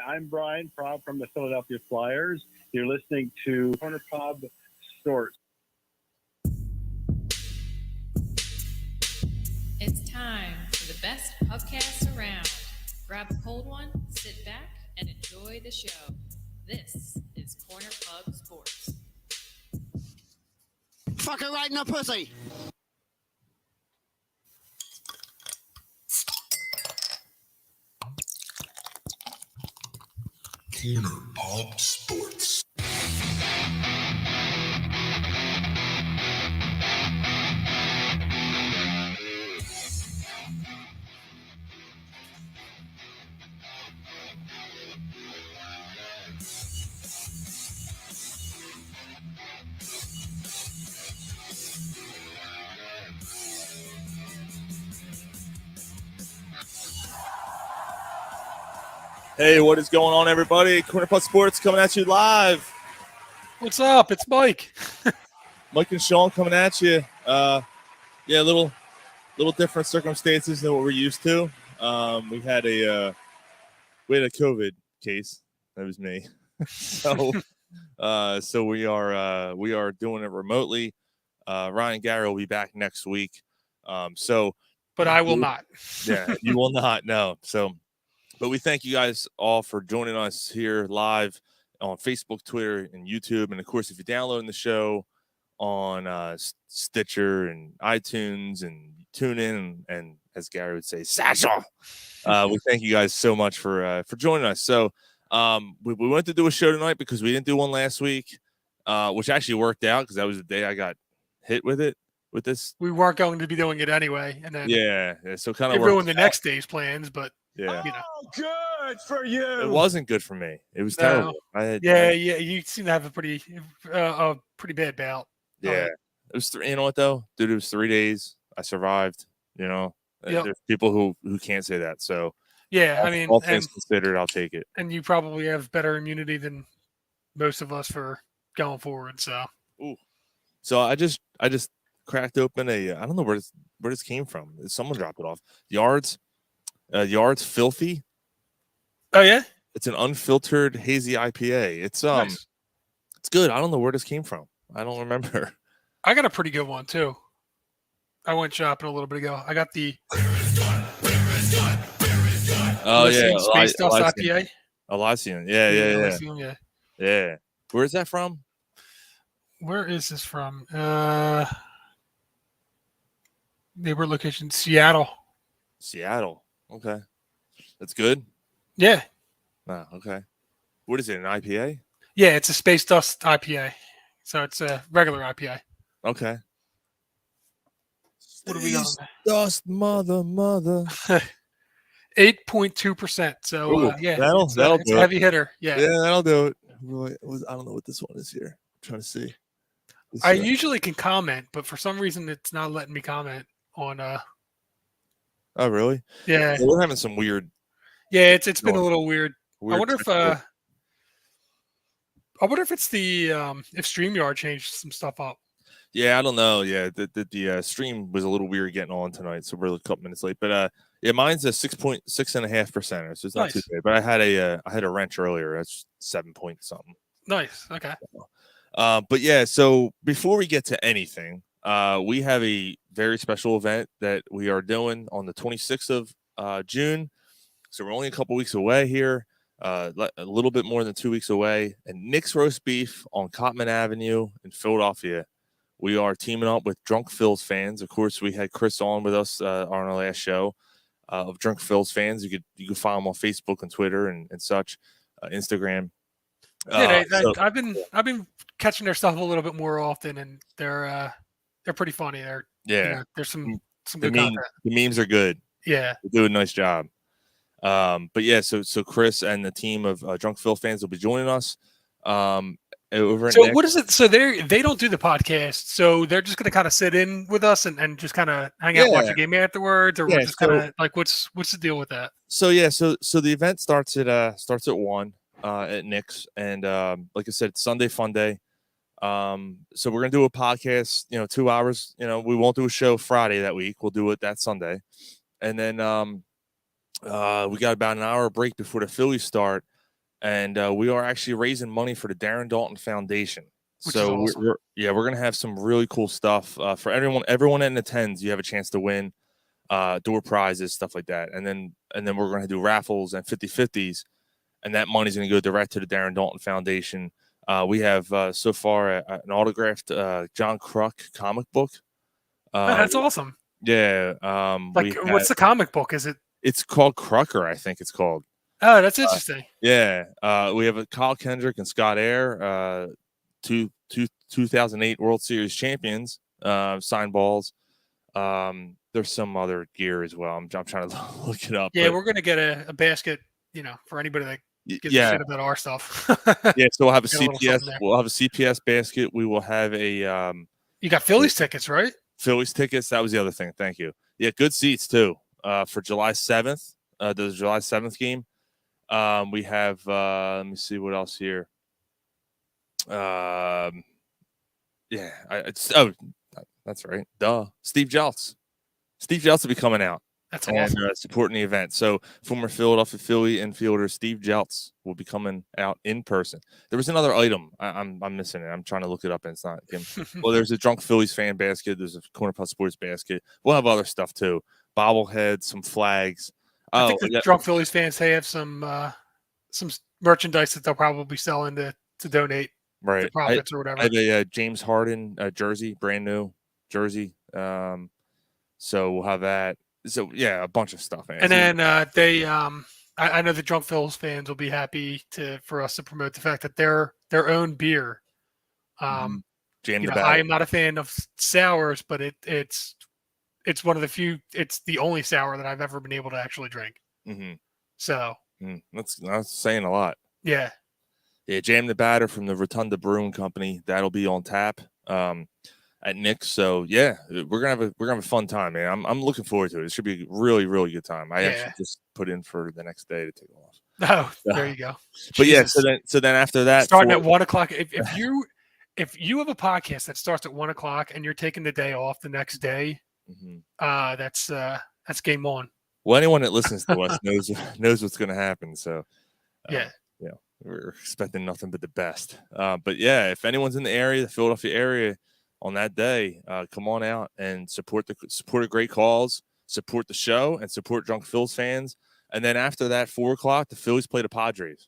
I'm Brian from the Philadelphia Flyers. You're listening to Corner Pub Sports. It's time for the best pubcast around. Grab a cold one, sit back, and enjoy the show. This is Corner Pub Sports. Fuck her right in the pussy. Corner Pub Sports. Hey, what is going on, everybody? Corner Pub Sports coming at you live. What's up? It's Mike. Mike and Sean coming at you. Yeah, a little different circumstances than what we're used to. We had a COVID case. That was me. So we are doing it remotely. Ryan and Gary will be back next week. But I will not. Yeah, you will not. No. But we thank you guys all for joining us here live on Facebook, Twitter, and YouTube. And, of course, if you're downloading the show on Stitcher and iTunes and TuneIn and as Gary would say, Satchel, we thank you guys so much for joining us. So we wanted to do a show tonight because we didn't do one last week, which actually worked out because that was the day I got hit with this. We weren't going to be doing it anyway. And then so kind of ruined the next day's plans, but yeah. You know. Oh, good for you. It wasn't good for me. It was terrible. You seem to have a pretty bad bout. Yeah. It was you know what though? Dude, it was 3 days. I survived, you know. Yep. There's people who can't say that. So yeah, I mean, all things considered, I'll take it. And you probably have better immunity than most of us for going forward. So I just cracked open I don't know where this came from. Someone dropped it off. Yards Filthy. Oh yeah? It's an unfiltered hazy IPA. It's nice. It's good. I don't know where this came from. I don't remember. I got a pretty good one too. I went shopping a little bit ago. I got the Space Dust IPA. Elysian. Yeah. Yeah. Where is that from? Where is this from? Neighbor location, Seattle. Okay. That's good? Yeah. Oh, okay. What is it, an IPA? Yeah, it's a Space Dust IPA. So it's a regular IPA. Okay. What do we got? Dust, mother. 8.2%. So, that'll it's do a it. heavy hitter. Yeah, that'll do it. I don't know what this one is here. I'm trying to see. I usually can comment, but for some reason it's not letting me comment on Oh, really? Yeah. Well, we're having some weird. Yeah, it's been a little weird. I wonder if it's the if StreamYard changed some stuff up. Yeah, I don't know. Yeah, the stream was a little weird getting on tonight, so we're a couple minutes late. But mine's a 6.5%, so it's not too bad. But I had a wrench earlier. That's 7 point something. Nice. Okay. But yeah, so before we get to anything, we have a very special event that we are doing on the 26th of June. So we're only a couple weeks away here, a little bit more than 2 weeks away. And Nick's Roast Beef on Cottman Avenue in Philadelphia. We are teaming up with Drunk Phil's fans. Of course, we had Chris on with us on our last show of Drunk Phil's fans. You could find them on Facebook and Twitter and such, Instagram. Yeah, I've been catching their stuff a little bit more often, and they're pretty funny. There's some good content. The memes are good. Yeah, they do a nice job. But yeah, so Chris and the team of Drunk Phil fans will be joining us. Over so what is it? So they don't do the podcast, so they're just going to kind of sit in with us and just kind of hang out, watch a game afterwards, or we're just kind of like, what's the deal with that? So so the event starts at 1 at Nick's, and like I said, it's Sunday Fun Day. So we're gonna do a podcast, 2 hours. We won't do a show Friday that week. We'll do it that Sunday, and then we got about an hour break before the Phillies start. and we are actually raising money for the Darren Dalton Foundation. Which is So awesome. we're gonna have some really cool stuff for everyone that attends. You have a chance to win door prizes, stuff like that, and then we're gonna do raffles and 50-50s, and that money's gonna go direct to the Darren Dalton Foundation. We have so far an autographed John Kruk comic book. Oh, that's awesome. Yeah. What's the comic book? Is it? It's called Crucker, I think it's called. Oh, that's interesting. Yeah. We have a Kyle Kendrick and Scott Air, 2008 World Series champions, signed balls. There's some other gear as well. I'm trying to look it up. Yeah, we're gonna get a basket, for anybody that gives a shit about our stuff. Yeah, so we'll have a Get a little CPS. something there. We'll have a CPS basket. We will have a You got Phillies tickets, right? Phillies tickets. That was the other thing. Thank you. Yeah, good seats too. For July 7th, the July 7th game. We have. Let me see what else here. Yeah, that's right. Duh. Steve Jeltz. Steve Jeltz will be coming out That's and awesome. supporting the event. So former Philadelphia Philly infielder Steve Jeltz will be coming out in person. There was another item. I'm missing it. I'm trying to look it up and it's not him. Well, there's a Drunk Phillies fan basket. There's a Corner Puff Sports basket. We'll have other stuff too. Bobbleheads, some flags. I think the Drunk Phillies fans have some merchandise that they'll probably sell to donate to profits or whatever. I have a James Harden jersey, brand new jersey. So we'll have that. So yeah, a bunch of stuff. Man. And then I know the Drunk Phillies fans will be happy for us to promote the fact that their own beer. Jam the I am not a fan of sours, but it's one of the few. It's the only sour that I've ever been able to actually drink. Mm-hmm. So that's saying a lot. Yeah. Yeah, Jam the Batter from the Rotunda Brewing Company. That'll be on tap at Nick's. So yeah, we're gonna have a fun time, man. I'm looking forward to it. It should be a really, really good time. I actually just put in for the next day to take off. Oh, there you go. But Jesus. yeah, so then after that, starting at 1:00. If you have a podcast that starts at 1:00 and you're taking the day off the next day, that's game on. Well, anyone that listens to us knows what's going to happen. So yeah, we're expecting nothing but the best. But yeah, if anyone's in the area, the Philadelphia area, on that day, come on out and support a great cause, support the show, and support Drunk Phillies fans. And then after that, 4:00, the Phillies play the Padres.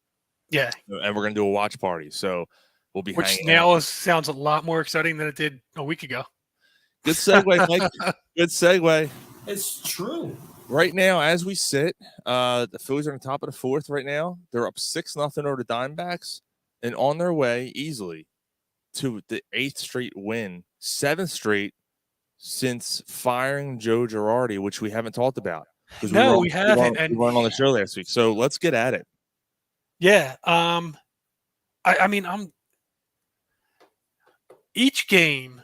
Yeah, and we're gonna do a watch party. So we'll be which hanging now out. Sounds a lot more exciting than it did a week ago. Good segue, Mike. Good segue. It's true. Right now, as we sit, the Phillies are on top of the fourth right now. They're up 6-0 over the Diamondbacks and on their way easily to the 8th straight win, 7th straight since firing Joe Girardi, which we haven't talked about. No, we haven't. We weren't on the show last week. So let's get at it. Yeah. I mean, each game,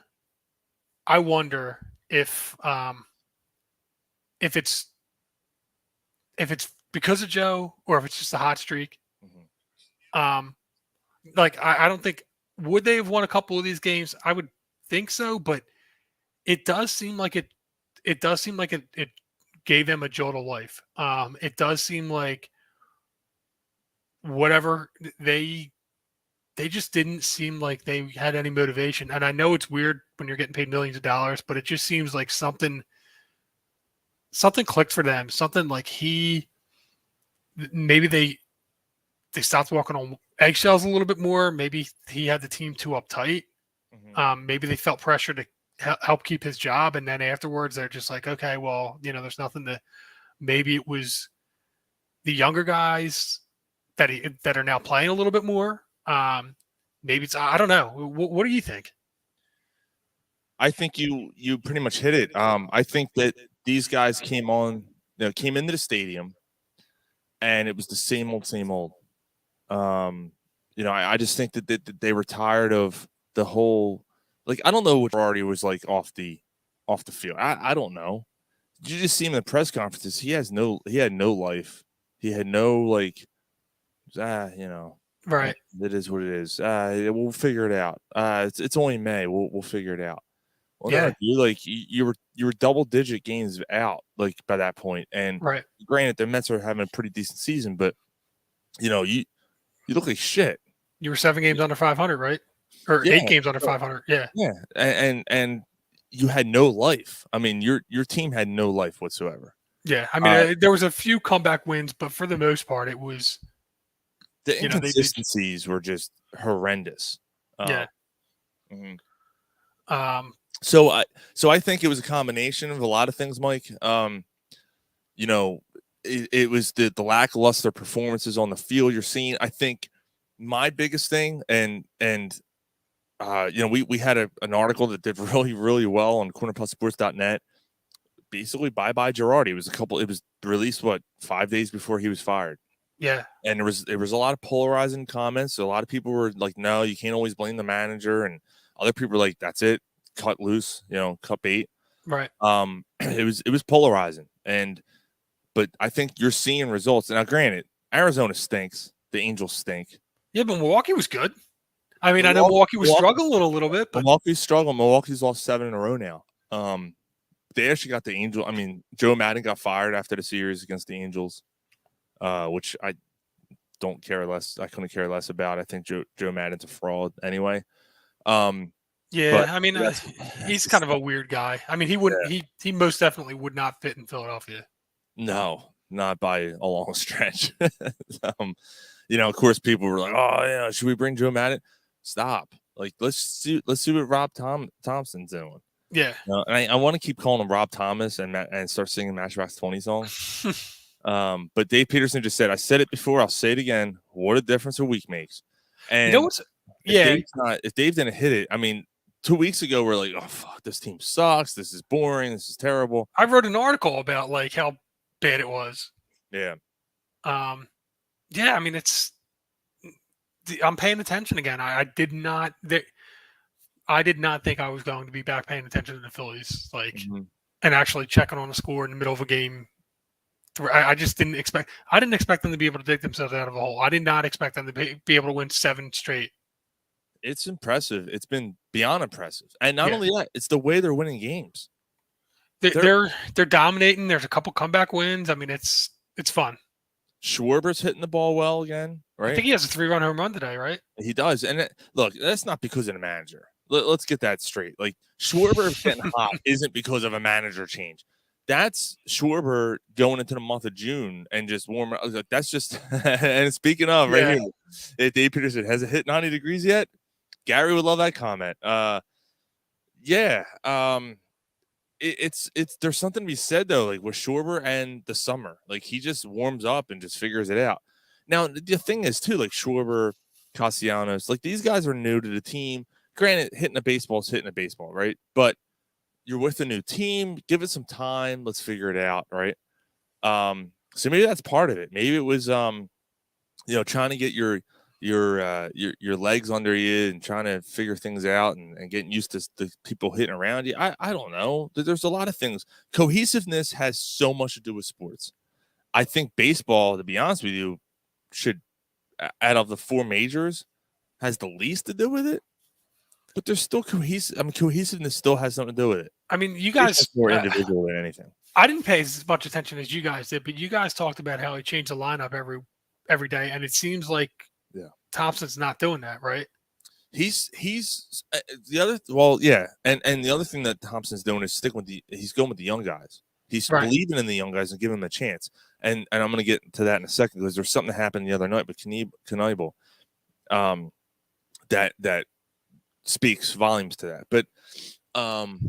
I wonder if it's because of Joe or if it's just a hot streak. Mm-hmm. I don't think would they have won a couple of these games? I would think so, but it does seem like it gave them a jolt of life. It does seem like whatever they just didn't seem like they had any motivation. And I know it's weird when you're getting paid millions of dollars, but it just seems like something clicked for them. Something like maybe they stopped walking on eggshells a little bit more. Maybe he had the team too uptight. Mm-hmm. Maybe they felt pressure to help keep his job. And then afterwards they're just like, okay, well, there's nothing to, maybe it was the younger guys that are now playing a little bit more. Maybe it's, I don't know. What do you think? I think you pretty much hit it. I think that these guys came into the stadium and it was the same old. I just think that they were tired of the whole, like, I don't know what Girardi was like off the field. I don't know. Did you just see him in the press conferences? He had no life. He had no right. It is what it is. We'll figure it out. It's only May. We'll figure it out. Well, yeah. No, you were double digit games out by that point. And right. Granted, the Mets are having a pretty decent season, but You look like shit. You were 7 games under 500, right? Or Yeah. 8 games under 500. Yeah. Yeah, and you had no life. I mean, your team had no life whatsoever. Yeah. I mean, there was a few comeback wins, but for the most part, it was The you know they inconsistencies were just horrendous. yeah. Mhm. Um, So I think it was a combination of a lot of things, Mike. You know, it was the lackluster performances on the field you're seeing. I think my biggest thing, and you know, we had an article that did really, really well on cornerpubsports.net. Basically, bye-bye Girardi. It was released, 5 days before he was fired. yeah. And there was a lot of polarizing comments. A lot of people were like, no, you can't always blame the manager. And other people were like, that's it. Cut loose, you know, cut bait. Right. It was polarizing. But I think you're seeing results. Now, granted, Arizona stinks. The Angels stink. Yeah, but Milwaukee was good. I mean, I know Milwaukee was struggling a little bit, but Milwaukee's struggling. Milwaukee's lost 7 in a row now. They actually got the Angels. I mean, Joe Madden got fired after the series against the Angels, which I don't care less. I couldn't care less about. I think Joe Madden's a fraud anyway. yeah, I mean, he's kind of a weird guy. I mean, he wouldn't. Yeah. He most definitely would not fit in Philadelphia. No, not by a long stretch. You know, of course, people were like, "Oh, yeah, should we bring Joe Madden?" Stop. Like, let's see what Rob Thompson's doing. Yeah. And I want to keep calling him Rob Thomas and start singing Matchbox 20 songs. But Dave Peterson just said, "I said it before, I'll say it again. What a difference a week makes." And You know what's yeah. if Dave didn't hit it, I mean, 2 weeks ago we're like, "Oh fuck, this team sucks. This is boring. This is terrible." I wrote an article about like how bad it was. Yeah. Yeah, I mean, I'm paying attention again. I did not think I was going to be back paying attention to the Phillies, like, and actually checking on the score in the middle of a game. I just didn't expect. I didn't expect them to be able to dig themselves out of a hole. I did not expect them to be able to win 7 straight. It's impressive. It's been beyond impressive, and not Yeah. only that, it's the way they're winning games. They're dominating. There's a couple comeback wins. I mean, it's fun. Schwarber's hitting the ball well again, right? I think he has a 3-run home run today, right? He does. And look, that's not because of the manager. Let's get that straight. Like, Schwarber getting hot isn't because of a manager change. That's Schwarber going into the month of June and just warm. Like, that's just. And speaking of, right here, Dave Peterson, has it hit 90 degrees yet? Gary would love that comment. Yeah. It's there's something to be said though, like with Schwarber and the summer, like he just warms up and just figures it out. Now the thing is too, like Schwarber, Castellanos, like these guys are new to the team. Granted, hitting a baseball is hitting a baseball, right? But you're with a new team, give it some time, let's figure it out, right? So maybe that's part of it. Maybe it was you know, trying to get your legs under you and trying to figure things out and getting used to the people hitting around you. I don't know. There's a lot of things. Cohesiveness has so much to do with sports. I think baseball, to be honest with you, should, out of the 4 majors, has the least to do with it. But there's still cohesive. I mean, cohesiveness still has something to do with it. I mean, you guys it's more individual than anything. I didn't pay as much attention as you guys did, but you guys talked about how he changed the lineup every day, and it seems like Thompson's not doing that, right? He's the other, well, yeah, and the other thing that Thompson's doing is he's going with the young guys. He's believing in the young guys and giving them a chance. And I'm going to get to that in a second because there's something that happened the other night with Knievel, that speaks volumes to that. But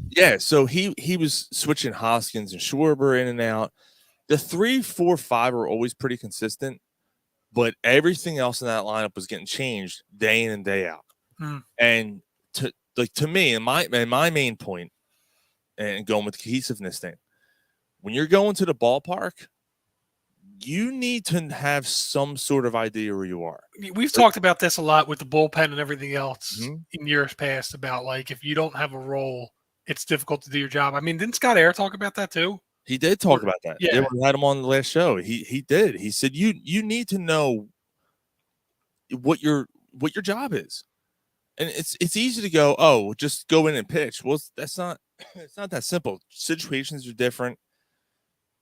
yeah, so he was switching Hoskins and Schwarber in and out. The 3, 4, 5 are always pretty consistent, but everything else in that lineup was getting changed day in and day out. And to me, and my main point, and going with the cohesiveness thing, when you're going to the ballpark, you need to have some sort of idea where you are. We've talked about this a lot with the bullpen and everything else in years past about, like, if you don't have a role, it's difficult to do your job. I mean, didn't Scott Air talk about that too? He did talk about that. Yeah, we had him on the last show. He did. He said you need to know what your job is, and it's easy to go, oh, just go in and pitch. Well, it's not that simple. Situations are different.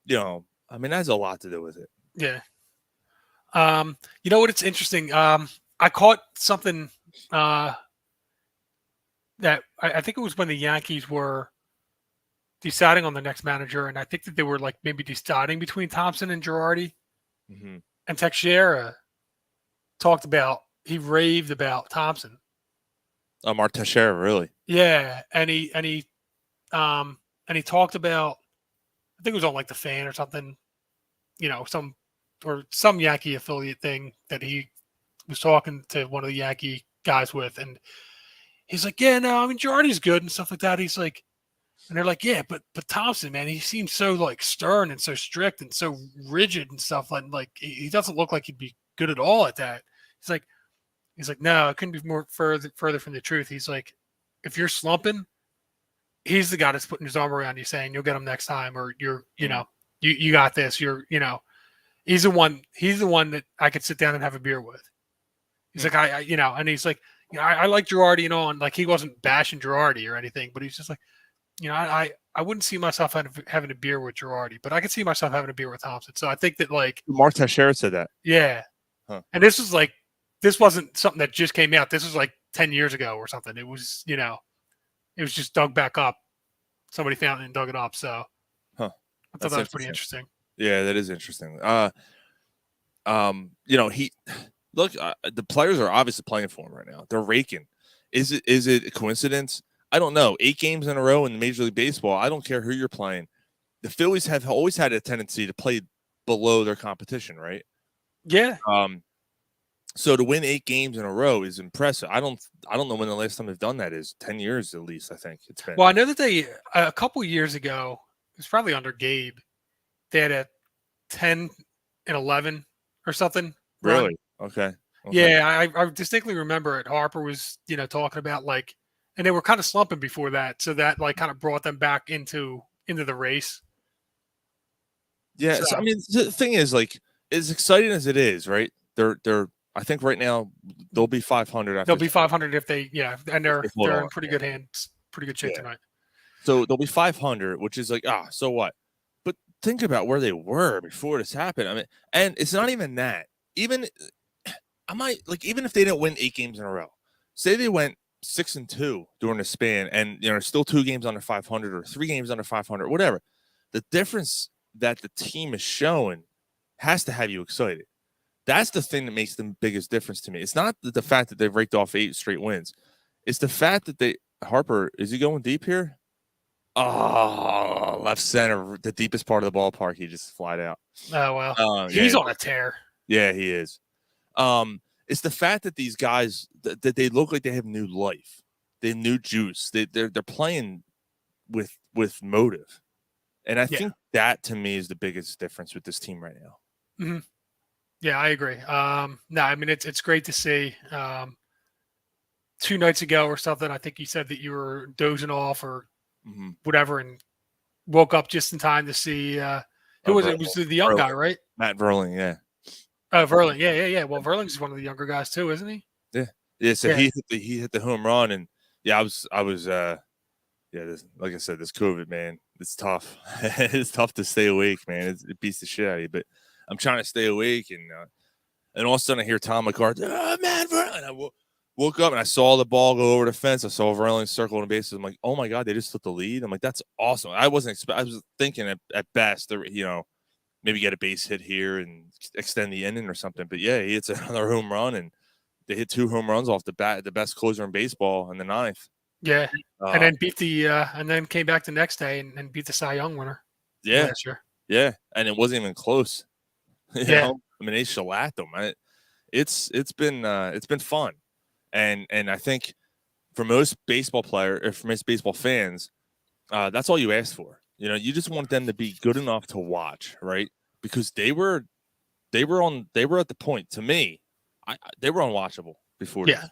You know, I mean, that has a lot to do with it. Yeah. You know what? It's interesting. I caught something that I think it was when the Yankees were deciding on the next manager, and I think that they were like maybe deciding between Thompson and Girardi, Mm-hmm. and Teixeira talked about he raved about Thompson. Mark Teixeira, really? Yeah, and he talked about, I think it was on like the Fan or something, some Yankee affiliate thing that he was talking to one of the Yankee guys with, and he's like, yeah, no, I mean Girardi's good and stuff like that. He's like, and they're like, yeah, but Thompson, man, he seems so like stern and so strict and so rigid and stuff. Like he doesn't look like he'd be good at all at that. He's like, no, it couldn't be more further from the truth. He's like, if you're slumping, he's the guy that's putting his arm around you, saying you'll get him next time, or you got this. He's the one that I could sit down and have a beer with. He's like, and he's like, I like Girardi and all, and like he wasn't bashing Girardi or anything, but he's just like, I wouldn't see myself having a beer with Girardi, but I could see myself having a beer with Thompson. So I think that like Mark Teixeira said that. yeah, and this wasn't something that just came out. This was like 10 years ago or something. It was it was just dug back up. Somebody found it and dug it up. So I thought that was pretty interesting. Yeah, that is interesting. The players are obviously playing for him right now. They're raking. Is it a coincidence? I don't know. 8 games in a row in Major League Baseball. I don't care who you're playing. The Phillies have always had a tendency to play below their competition, right? Yeah. So to win 8 games in a row is impressive. I don't know when the last time they've done that is. 10 years at least, I think it's been. Well, I know that they a couple years ago, it was probably under Gabe, they had a 10 and 11 or something. Really? Okay. Yeah, I distinctly remember it. Harper was, talking about like, and they were kind of slumping before that, so that like kind of brought them back into the race. Yeah, so I mean, the thing is, like, as exciting as it is, right? They're I think right now they'll be 500. They'll be 500 if they, and they're in pretty good hands, pretty good shape tonight. So they'll be 500, which is like, so what? But think about where they were before this happened. I mean, and it's not even that. Even even if they didn't win 8 games in a row, say they went 6-2 during the span, and still 2 games under 500 or 3 games under 500, whatever. The difference that the team is showing has to have you excited. That's the thing that makes the biggest difference to me. It's not the fact that they've raked off 8 straight wins. It's the fact that Harper, is he going deep here? Oh, left center, the deepest part of the ballpark. He just flied out. Oh, well. He's on a tear. Yeah, he is. It's the fact that these guys, that they look like they have new life. They have new juice. They're playing with motive. And I think that, to me, is the biggest difference with this team right now. Mm-hmm. Yeah, I agree. No, I mean, it's great to see. 2 nights ago or something, I think you said that you were dozing off or whatever, and woke up just in time to see who was it? It was the young guy, right? Matt Verling, yeah. Oh, Verling, yeah. Well, Verling's one of the younger guys too, isn't he? Yeah. So he hit the home run, and I was like I said, this COVID, man, it's tough. It's tough to stay awake, man. It beats the shit out of you, but I'm trying to stay awake, and all of a sudden I hear Tom McCarthy, man, Verling. And I woke up and I saw the ball go over the fence. I saw Verling circling the bases. I'm like, oh my God, they just took the lead. I'm like, that's awesome. I was thinking at best, maybe get a base hit here and extend the inning or something. But yeah, he hits another home run, and they hit 2 home runs off the bat, the best closer in baseball in the 9th. Yeah, and then and then came back the next day and beat the Cy Young winner. Yeah, sure. Yeah, and it wasn't even close. You know? I mean, they shellacked them. It's been fun, and I think for most baseball fans, that's all you ask for. You just want them to be good enough to watch, right? Because they were at the point, to me, they were unwatchable before. Yeah.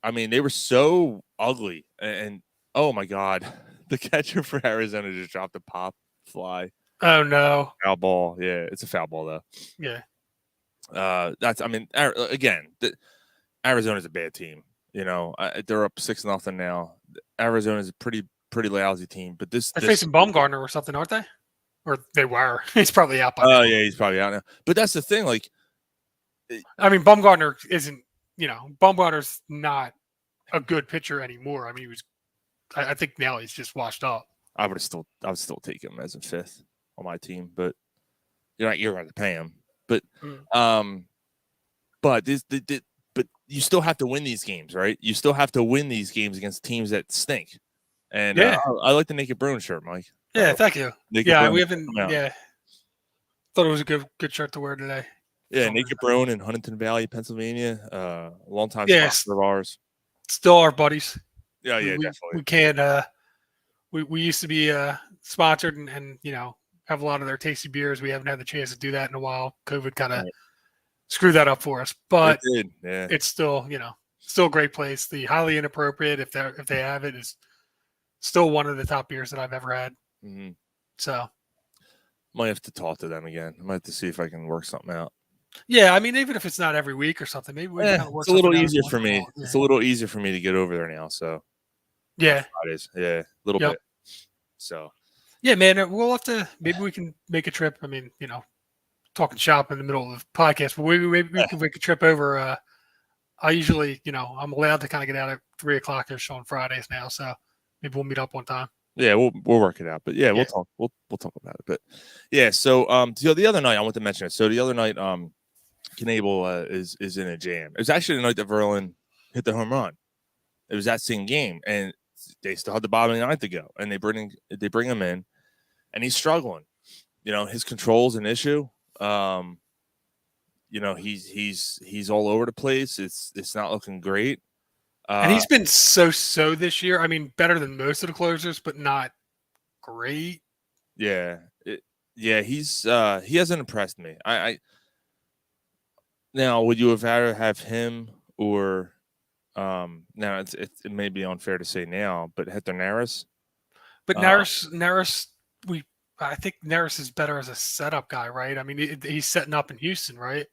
I mean, they were so ugly, and oh my God, the catcher for Arizona just dropped a pop fly. Oh no! Foul ball. Yeah, it's a foul ball though. Yeah. Arizona's a bad team. They're up 6-0 now. Arizona's a pretty lousy team, but they're facing Baumgartner or something, aren't they? or they were. He's probably out by Oh now. yeah, he's probably out now. But that's the thing. Like, I mean, Bumgarner isn't. Bumgarner's not a good pitcher anymore. I mean, he was. I think now he's just washed up. I would still take him as a fifth on my team, but you're going to pay him. But but but you still have to win these games, right? You still have to win these games against teams that stink. And Yeah. I like the Naked Bruin shirt, Mike. Yeah, thank you. Naked Yeah, Bruin we haven't. come out. Yeah, thought it was a good shirt to wear today. Yeah, Naked Bruin in Huntington Valley, Pennsylvania. A long time Yes. sponsor of ours. Still our buddies. Yeah, yeah, we definitely. can't. We used to be sponsored and have a lot of their tasty beers. We haven't had the chance to do that in a while. COVID kind of screwed that up for us, but It did. Yeah. it's still still a great place. The Highly Inappropriate, if they have it, is still one of the top beers that I've ever had. Mm-hmm. So might have to talk to them again. I might have to see if I can work something out. yeah, I mean, even if it's not every week or something, maybe we can kind of work. It's a little something out easier once for in a me. while. Yeah. It's a little easier for me to get over there now. So Yeah, Fridays, yeah, a little Yep. bit. So yeah, man, we'll have to. Maybe we can make a trip. I mean, talking shop in the middle of the podcast, but maybe we can make a trip over. I usually, I'm allowed to kind of get out at 3:00 ish on Fridays now, so maybe we'll meet up one time. yeah, we'll work it out. But yeah, we'll talk. We'll talk about it. But yeah, so the other night I want to mention it. So the other night, Knable is in a jam. It was actually the night that Verlin hit the home run. It was that same game, and they still had the bottom of the ninth to go, and they bring him in, and he's struggling. His control's an issue. He's all over the place. It's not looking great. And he's been so this year. I mean, better than most of the closers, but not great. Yeah, he hasn't impressed me. Now, would you have rather have him or now it may be unfair to say now, but Hector Neris? But Neris, I think Neris is better as a setup guy, right? I mean, he's setting up in Houston, right?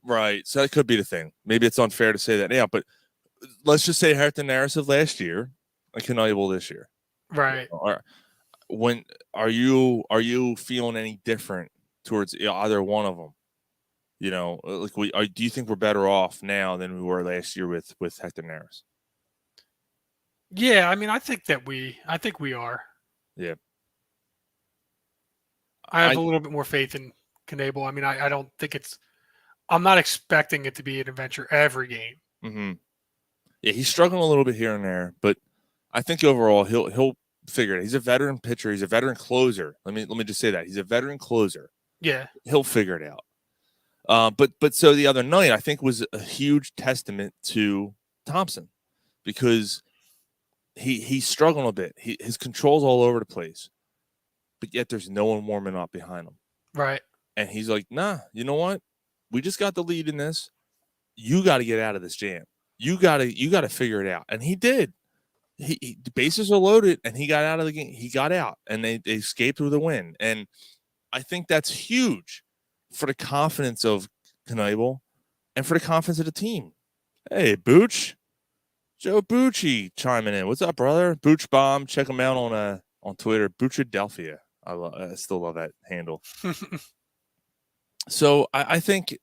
Right. So that could be the thing. Maybe it's unfair to say that now, but let's just say Hector Neris of last year and Knable this year. Right. Are you feeling any different towards either one of them? Do you think we're better off now than we were last year with Hector Neris? Yeah, I mean, I think we are. Yeah. I have a little bit more faith in Knable. I mean, I don't think I'm not expecting it to be an adventure every game. Mm-hmm. Yeah, he's struggling a little bit here and there, but I think overall he'll figure it. He's a veteran pitcher. He's a veteran closer. Let me just say that he's a veteran closer. Yeah, he'll figure it out. But so the other night I think was a huge testament to Thompson because he's struggling a bit. His control's all over the place, but yet there's no one warming up behind him. Right. And he's like, nah, you know what? We just got the lead in this. You got to get out of this jam. You got to figure it out. And he did. The bases are loaded, and he got out of the game. He got out, and they escaped with a win. And I think that's huge for the confidence of Knable and for the confidence of the team. Hey, Booch. Joe Bucci chiming in. What's up, brother? Booch Bomb. Check him out on Twitter. Boochadelphia. I still love that handle. So I think,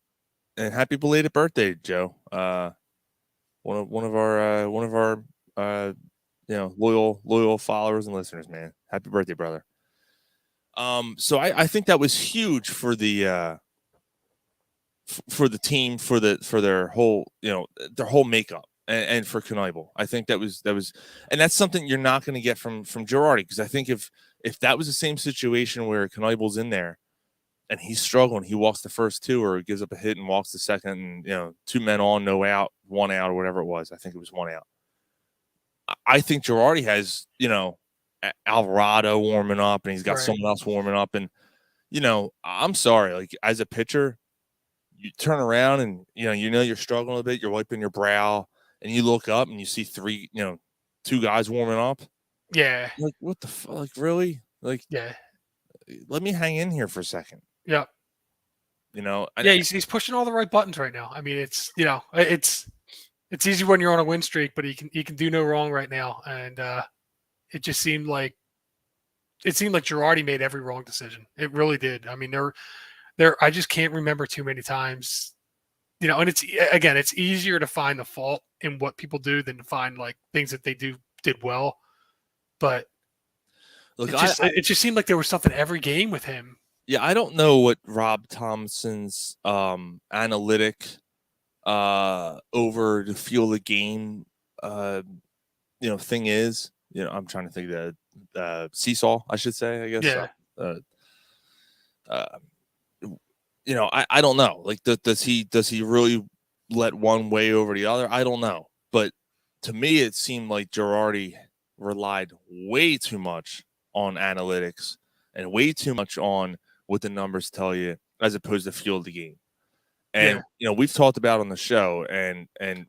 and happy belated birthday, Joe. One of our loyal followers and listeners, man. Happy birthday, brother. So I think that was huge for the team, for their whole makeup, and for Knable. I think that was, and that's something you're not going to get from Girardi, because I think if that was the same situation where Knable's in there and he's struggling, he walks the first two or gives up a hit and walks the second, and two men on, no out, one out, or whatever it was. I think it was one out. I think Girardi has, Alvarado warming up, and he's got someone else warming up. And, I'm sorry, like, as a pitcher, you turn around and, you're struggling a bit, you're wiping your brow, and you look up and you see two guys warming up. Yeah. Like, what the fuck? Like, really? Like, yeah. Let me hang in here for a second. Yeah. He's pushing all the right buttons right now. I mean, it's easy when you're on a win streak, but he can do no wrong right now. And it just seemed like it seemed like Girardi made every wrong decision. It really did. I mean, there. I just can't remember too many times, and it's easier to find the fault in what people do than to find like things that they did well. But Look, it just seemed like there was something every game with him. Yeah, I don't know what Rob Thompson's analytic over the feel of the game thing is. I'm trying to think of the seesaw, I should say, I guess. Yeah. I don't know. Like, does he really let one way over the other? I don't know. But to me, it seemed like Girardi relied way too much on analytics and way too much on what the numbers tell you as opposed to feel of the game. And we've talked about on the show, and we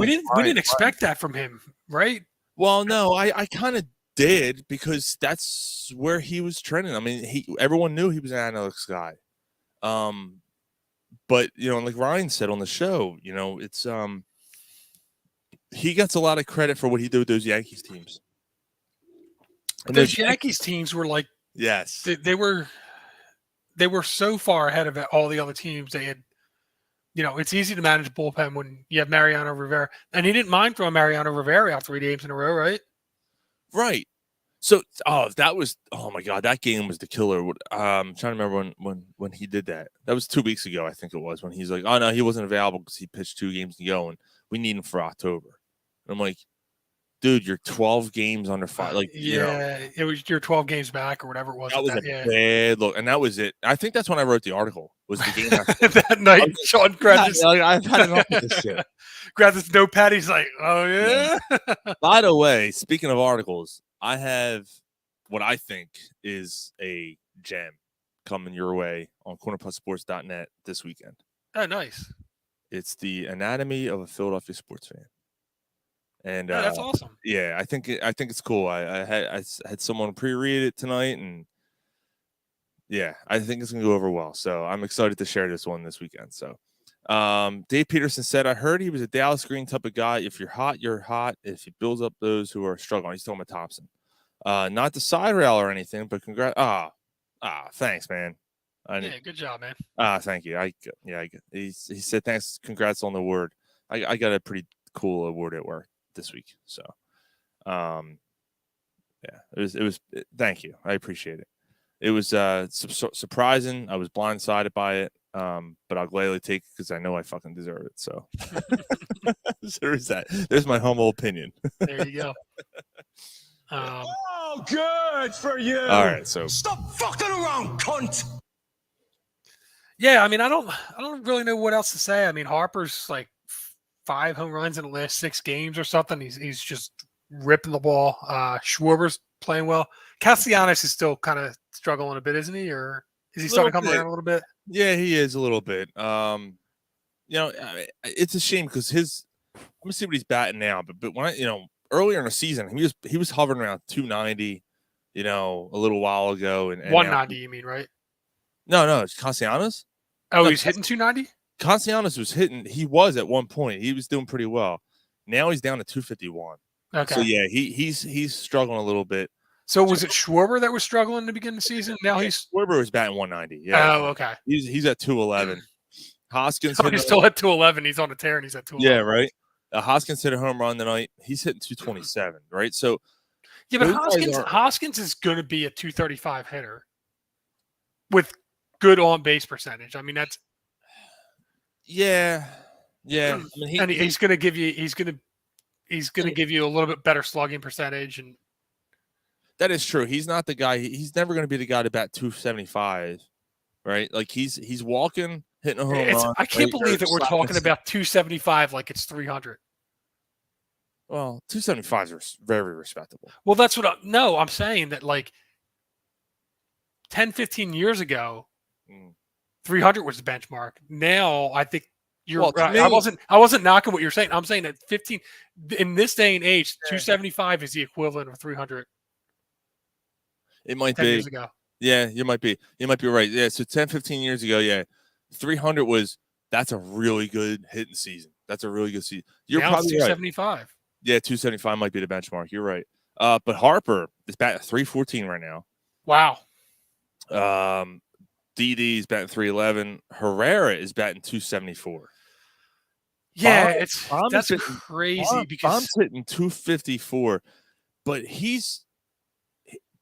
didn't expect that from him, right? Well, no, I kind of did, because that's where he was trending. I mean, everyone knew he was an analytics guy. But like Ryan said on the show, it's he gets a lot of credit for what he did with those Yankees teams. And those Yankees teams were like, yes, they were so far ahead of all the other teams. They had, it's easy to manage a bullpen when you have Mariano Rivera, and he didn't mind throwing Mariano Rivera out 3 games in a row, right? Right. So, oh my God, that game was the killer. I'm trying to remember when he did that. That was 2 weeks ago, I think it was, when he's like, oh no, he wasn't available because he pitched 2 games to go, and we need him for October. And I'm like, dude, you're 12 games under 5. Like, it was your 12 games back or whatever it was. That was bad look, and that was it. I think that's when I wrote the article. Was the game that night? Sean grabbed his. I've had enough of this shit. Grabbed his notepad. He's like, "Oh yeah." By the way, speaking of articles, I have what I think is a gem coming your way on cornerpubsports.net this weekend. Oh, nice. It's the anatomy of a Philadelphia sports fan. And that's awesome. Yeah, I think it's cool. I had someone pre-read it tonight, and yeah, I think it's gonna go over well. So I'm excited to share this one this weekend. So Dave Peterson said, I heard he was a Dallas Green type of guy. If you're hot, you're hot. If he builds up those who are struggling. He's talking about Thompson. Not the side rail or anything, but congrats. Thanks, man. Good job, man. Thank you. He said thanks, congrats on the award. I got a pretty cool award at work this week. So it was thank you. I appreciate it. It was surprising. I was blindsided by it. But I'll gladly take it because I know I fucking deserve it. So there's that. There's my humble opinion. There you go. Oh, good for you. All right, so stop fucking around, cunt. Yeah, I mean, I don't really know what else to say. I mean, Harper's like 5 home runs in the last 6 games or something. He's just ripping the ball. Schwarber's playing well. Castellanos is still kind of struggling a bit, isn't he? Or is he starting to come around a little bit? Yeah, he is a little bit. It's a shame because let me see what he's batting now. But when earlier in the season, he was hovering around 290, a little while ago. And 190, you mean, right? No, it's Castellanos. Oh, he's hitting 290? Castellanos was hitting. He was at one point. He was doing pretty well. Now he's down to 251. Okay. So yeah, he's struggling a little bit. So was it Schwarber that was struggling to begin the season? Now Schwarber was batting 190. Yeah. Oh, okay. He's at 211. Hoskins. He's still at 211. He's on a tear and he's at 211. Yeah, right. Hoskins hit a home run tonight. He's hitting 227. Right. So. Yeah, but Hoskins is going to be a 235 hitter with good on base percentage. I mean, that's. Yeah. I mean, and he's going to give you. He's going to give you a little bit better slugging percentage and. That is true. He's not the guy. He's never going to be the guy to bat 275, right? Like he's walking, hitting a home run. I can't believe that we're talking about 275 like it's 300. Well, 275 is very respectable. Well, that's what I'm saying that like 10, 15 years ago, 300 was the benchmark. Now I think you're right. I wasn't knocking what you're saying. I'm saying that 15 in this day and age, 275 is the equivalent of 300. It might 10 be. years ago. Yeah, you might be. You might be right. Yeah, so 10, 15 years ago, yeah, 300 that's a really good hitting season. That's a really good season. You're now probably 275. Right. Yeah, 275 might be the benchmark. You're right. But Harper is batting 314 right now. Wow. DD's batting 311. Herrera is batting 274. Yeah, Bomb's that's hitting, crazy Bomb's because hitting 254, but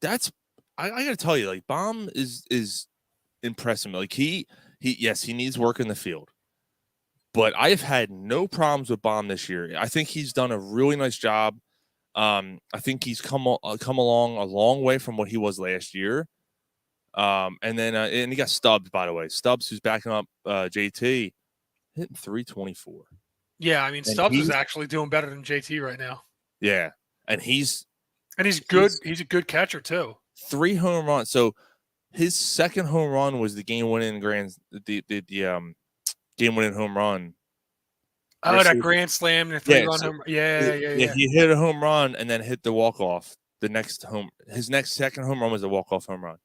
that's I got to tell you, like Bomb is impressing me. Like yes, he needs work in the field, but I've had no problems with Bomb this year. I think he's done a really nice job. I think he's come along a long way from what he was last year. And then and he got Stubbs, by the way. Stubbs, who's backing up JT, hitting 324. yeah, I mean And Stubbs is actually doing better than JT right now. Yeah, and he's good. He's a good catcher too. 3 home runs. So his second home run was the game-winning game-winning home run. Oh, that grand slam and a 3-run home. Yeah. He hit a home run and then hit the walk-off. His next second home run was a walk-off home run,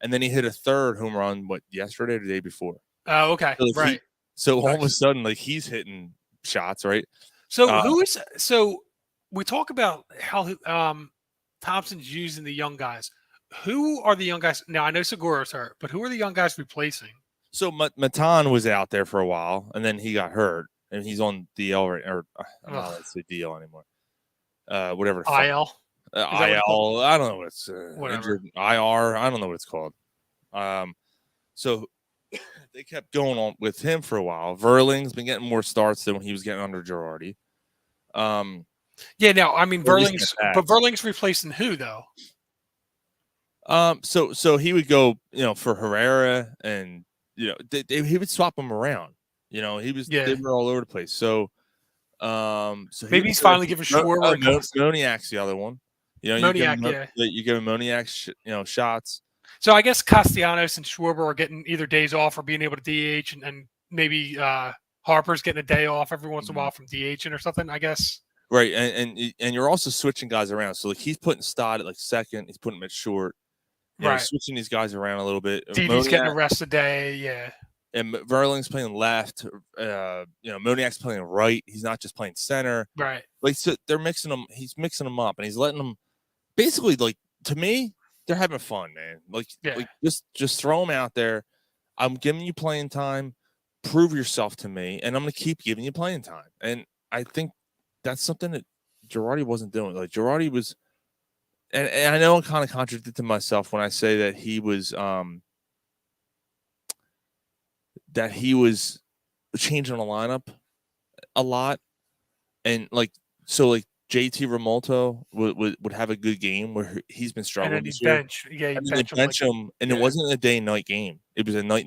and then he hit a third home run. Yesterday or the day before? Oh, okay, so right. So all of a sudden, like he's hitting shots, right? So so we talk about how Thompson's using the young guys. Who are the young guys? Now I know Segura's hurt, but who are the young guys replacing? So Matan was out there for a while, and then he got hurt, and he's on DL or I'm not allowed to say DL anymore. Whatever. IL. IL. I don't know what it's whatever. IR. I don't know what it's called. So they kept going on with him for a while. Verling's been getting more starts than when he was getting under Girardi. Yeah. Now I mean Verling's replacing who though? So he would go, for Herrera, and he would swap them around. They were all over the place. So maybe he's finally giving Schwarber Moniak's the other one. Moniak, you give him Moniak, shots. So I guess Castellanos and Schwarber are getting either days off or being able to DH, and maybe Harper's getting a day off every once in a while from DHing or something, I guess. Right, and you're also switching guys around. So like he's putting Stott at like second, he's putting him at short. Right, switching these guys around a little bit. Didi's getting a rest a day, yeah. And Verling's playing left. Moniak's playing right. He's not just playing center. Right. Like so they're mixing them. He's mixing them up, and he's letting them. Basically, like to me, they're having fun, man. Like just throw them out there. I'm giving you playing time. Prove yourself to me, and I'm going to keep giving you playing time. And I think that's something that Girardi wasn't doing. Like Girardi was, and I know I'm kind of contradicting myself when I say that he was changing the lineup a lot, and like JT Remolto would have a good game where he's been struggling. And then he'd bench him, and it wasn't a day-night game. It was a night,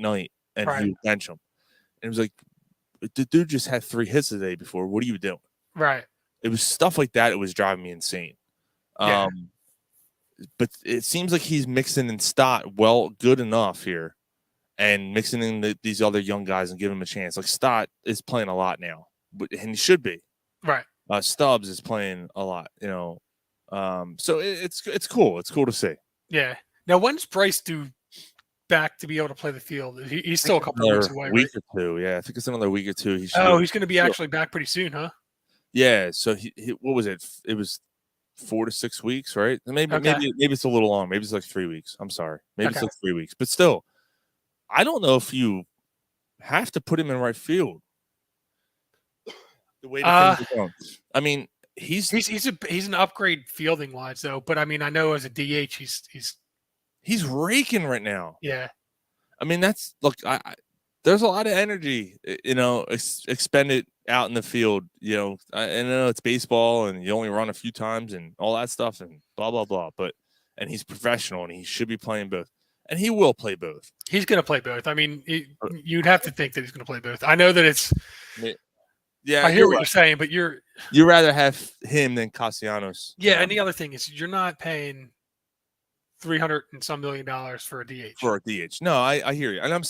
and he would bench him. And it was like, the dude just had 3 hits the day before. What are you doing? Right. It was stuff like that. It was driving me insane. Yeah. But it seems like he's mixing in Stott good enough here, and mixing in these other young guys and giving them a chance. Like Stott is playing a lot now, and he should be. Right. Stubbs is playing a lot, so it's cool. It's cool to see. Yeah. Now, when's Bryce due back to be able to play the field? He's still a couple of weeks away. Week or two, yeah. I think it's another week or two. He's going to be actually back pretty soon, huh? Yeah. So he what was it? It was 4 to 6 weeks, right? Maybe it's a little long. Maybe it's like 3 weeks. I'm sorry. Maybe it's like 3 weeks. But still, I don't know if you have to put him in right field. The way the things are going. I mean, he's an upgrade fielding wise though. But I mean, I know as a DH, he's raking right now. Yeah. I mean, there's a lot of energy, expended out in the field. I know it's baseball and you only run a few times and all that stuff and blah blah blah. And he's professional and he should be playing both, and he will play both. He's going to play both. I mean, you'd have to think that he's going to play both. I know that it's. Yeah, I hear what you're saying, but you rather have him than Castellanos. Yeah, and the other thing is you're not paying $300 and some million for a DH. For a DH, no, I hear you, and I'm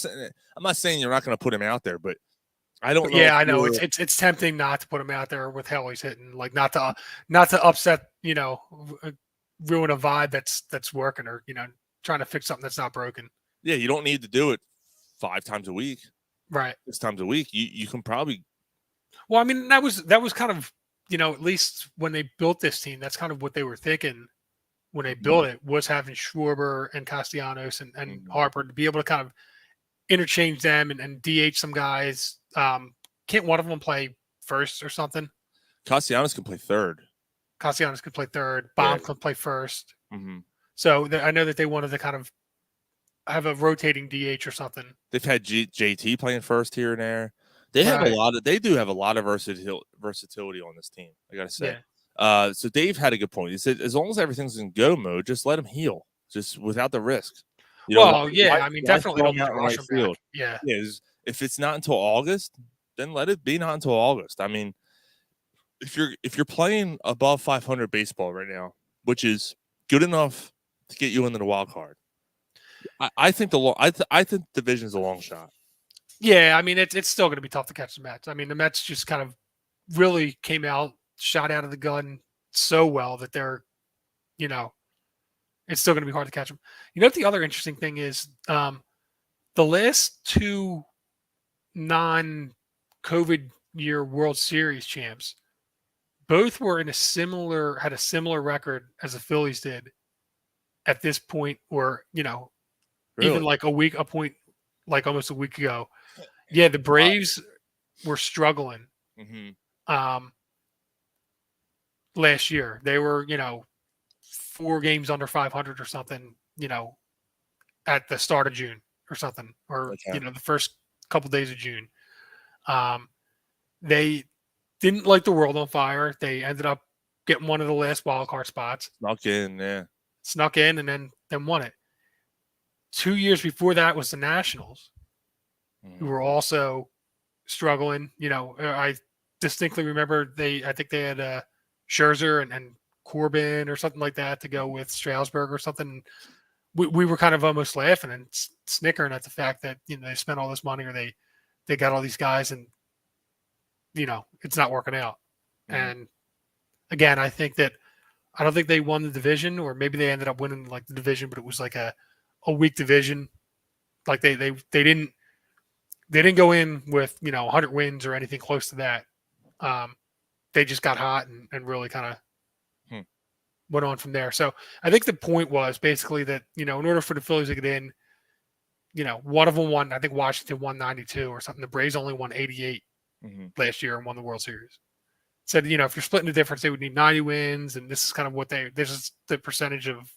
not saying you're not going to put him out there, but I don't know. Yeah, I know it's tempting not to put him out there with how he's hitting, like not to upset, ruin a vibe that's working, or trying to fix something that's not broken. Yeah, you don't need to do it 5 times a week, right? 6 times a week. You can probably. Well, I mean, that was kind of, at least when they built this team, that's kind of what they were thinking. when they built it was having Schwarber and Castellanos and Harper to be able to kind of interchange them and DH some guys. Can't one of them play first or something? Castellanos can play third. Castellanos could play third. Baum Yeah. could play first. Mm-hmm. So I know that they wanted to kind of have a rotating DH or something. They've had JT playing first here and there. They have They do have a lot of versatility on this team. I gotta say. Yeah. So Dave had a good point. He said, as long as everything's in go mode, just let him heal, just without the risk. Definitely don't need to rush him back. Yeah. If it's not until August, then let it be not until August. I mean, if you're playing above 500 baseball right now, which is good enough to get you into the wild card, I think I think the division is a long shot. Yeah, I mean it's still going to be tough to catch the Mets. I mean the Mets just kind of really came out, shot out of the gun so well that they're, it's still going to be hard to catch them. You know what the other interesting thing is? The last two non-COVID year World Series champs, both were had a similar record as the Phillies did at this point, or even like almost a week ago. Yeah, the Braves were struggling last year. They were, 4 games under 500 or something, at the start of June or something, or the first couple days of June. They didn't light the world on fire. They ended up getting one of the last wild card spots. Snuck in and then won it. 2 years before that was the Nationals, who were also struggling. I distinctly remember I think they had Scherzer and Corbin or something like that to go with Strasburg or something. We were kind of almost laughing and snickering at the fact that they spent all this money, or they got all these guys, and it's not working out. And again, I don't think they won the division, or maybe they ended up winning like the division, but it was like a weak division. Like they didn't go in with 100 wins or anything close to that. They just got hot and really kind of went on from there. So I think the point was basically that in order for the Phillies to get in, one of them won. I think Washington won 92 or something. The Braves only won 88 last year and won the World Series. Said if you're splitting the difference, they would need 90 wins, and this is kind of this is the percentage of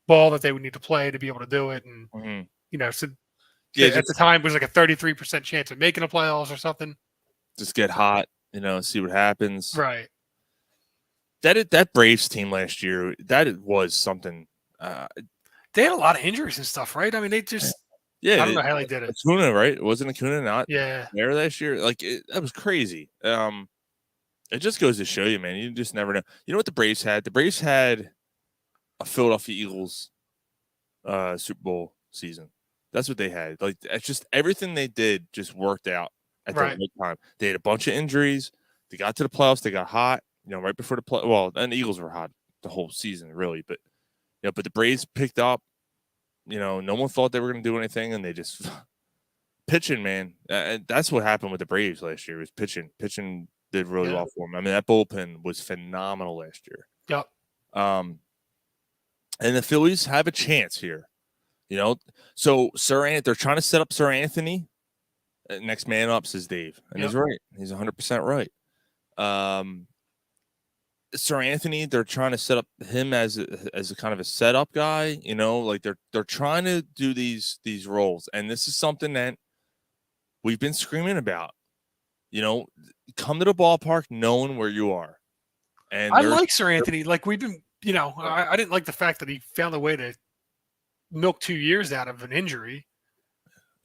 ball that they would need to play to be able to do it. And so at the time it was like a 33% chance of making the playoffs or something. Just get hot, see what happens. Right. That Braves team last year, that was something. They had a lot of injuries and stuff, right? I mean, they just I don't know how they did it. Acuna, right? Wasn't Acuna not there last year? Like that was crazy. It just goes to show you, man. You just never know. You know what the Braves had? The Braves had a Philadelphia Eagles Super Bowl season. That's what they had. Like it's just everything they did just worked out at the right time. They had a bunch of injuries. They got to the playoffs. They got hot. Right before the play. Well, and the Eagles were hot the whole season, really. But but the Braves picked up. No one thought they were going to do anything, and they just pitching, man. And that's what happened with the Braves last year. Was pitching. Pitching did really well for them. I mean, that bullpen was phenomenal last year. Yep. And the Phillies have a chance here. So they're trying to set up Sir Anthony. Next man up, says Dave, and he's right. He's 100% right. Sir Anthony, they're trying to set up him as a kind of a setup guy. Like they're trying to do these roles, and this is something that we've been screaming about. Come to the ballpark knowing where you are. And I like Sir Anthony. Like we've been, I didn't like the fact that he found a way to milk 2 years out of an injury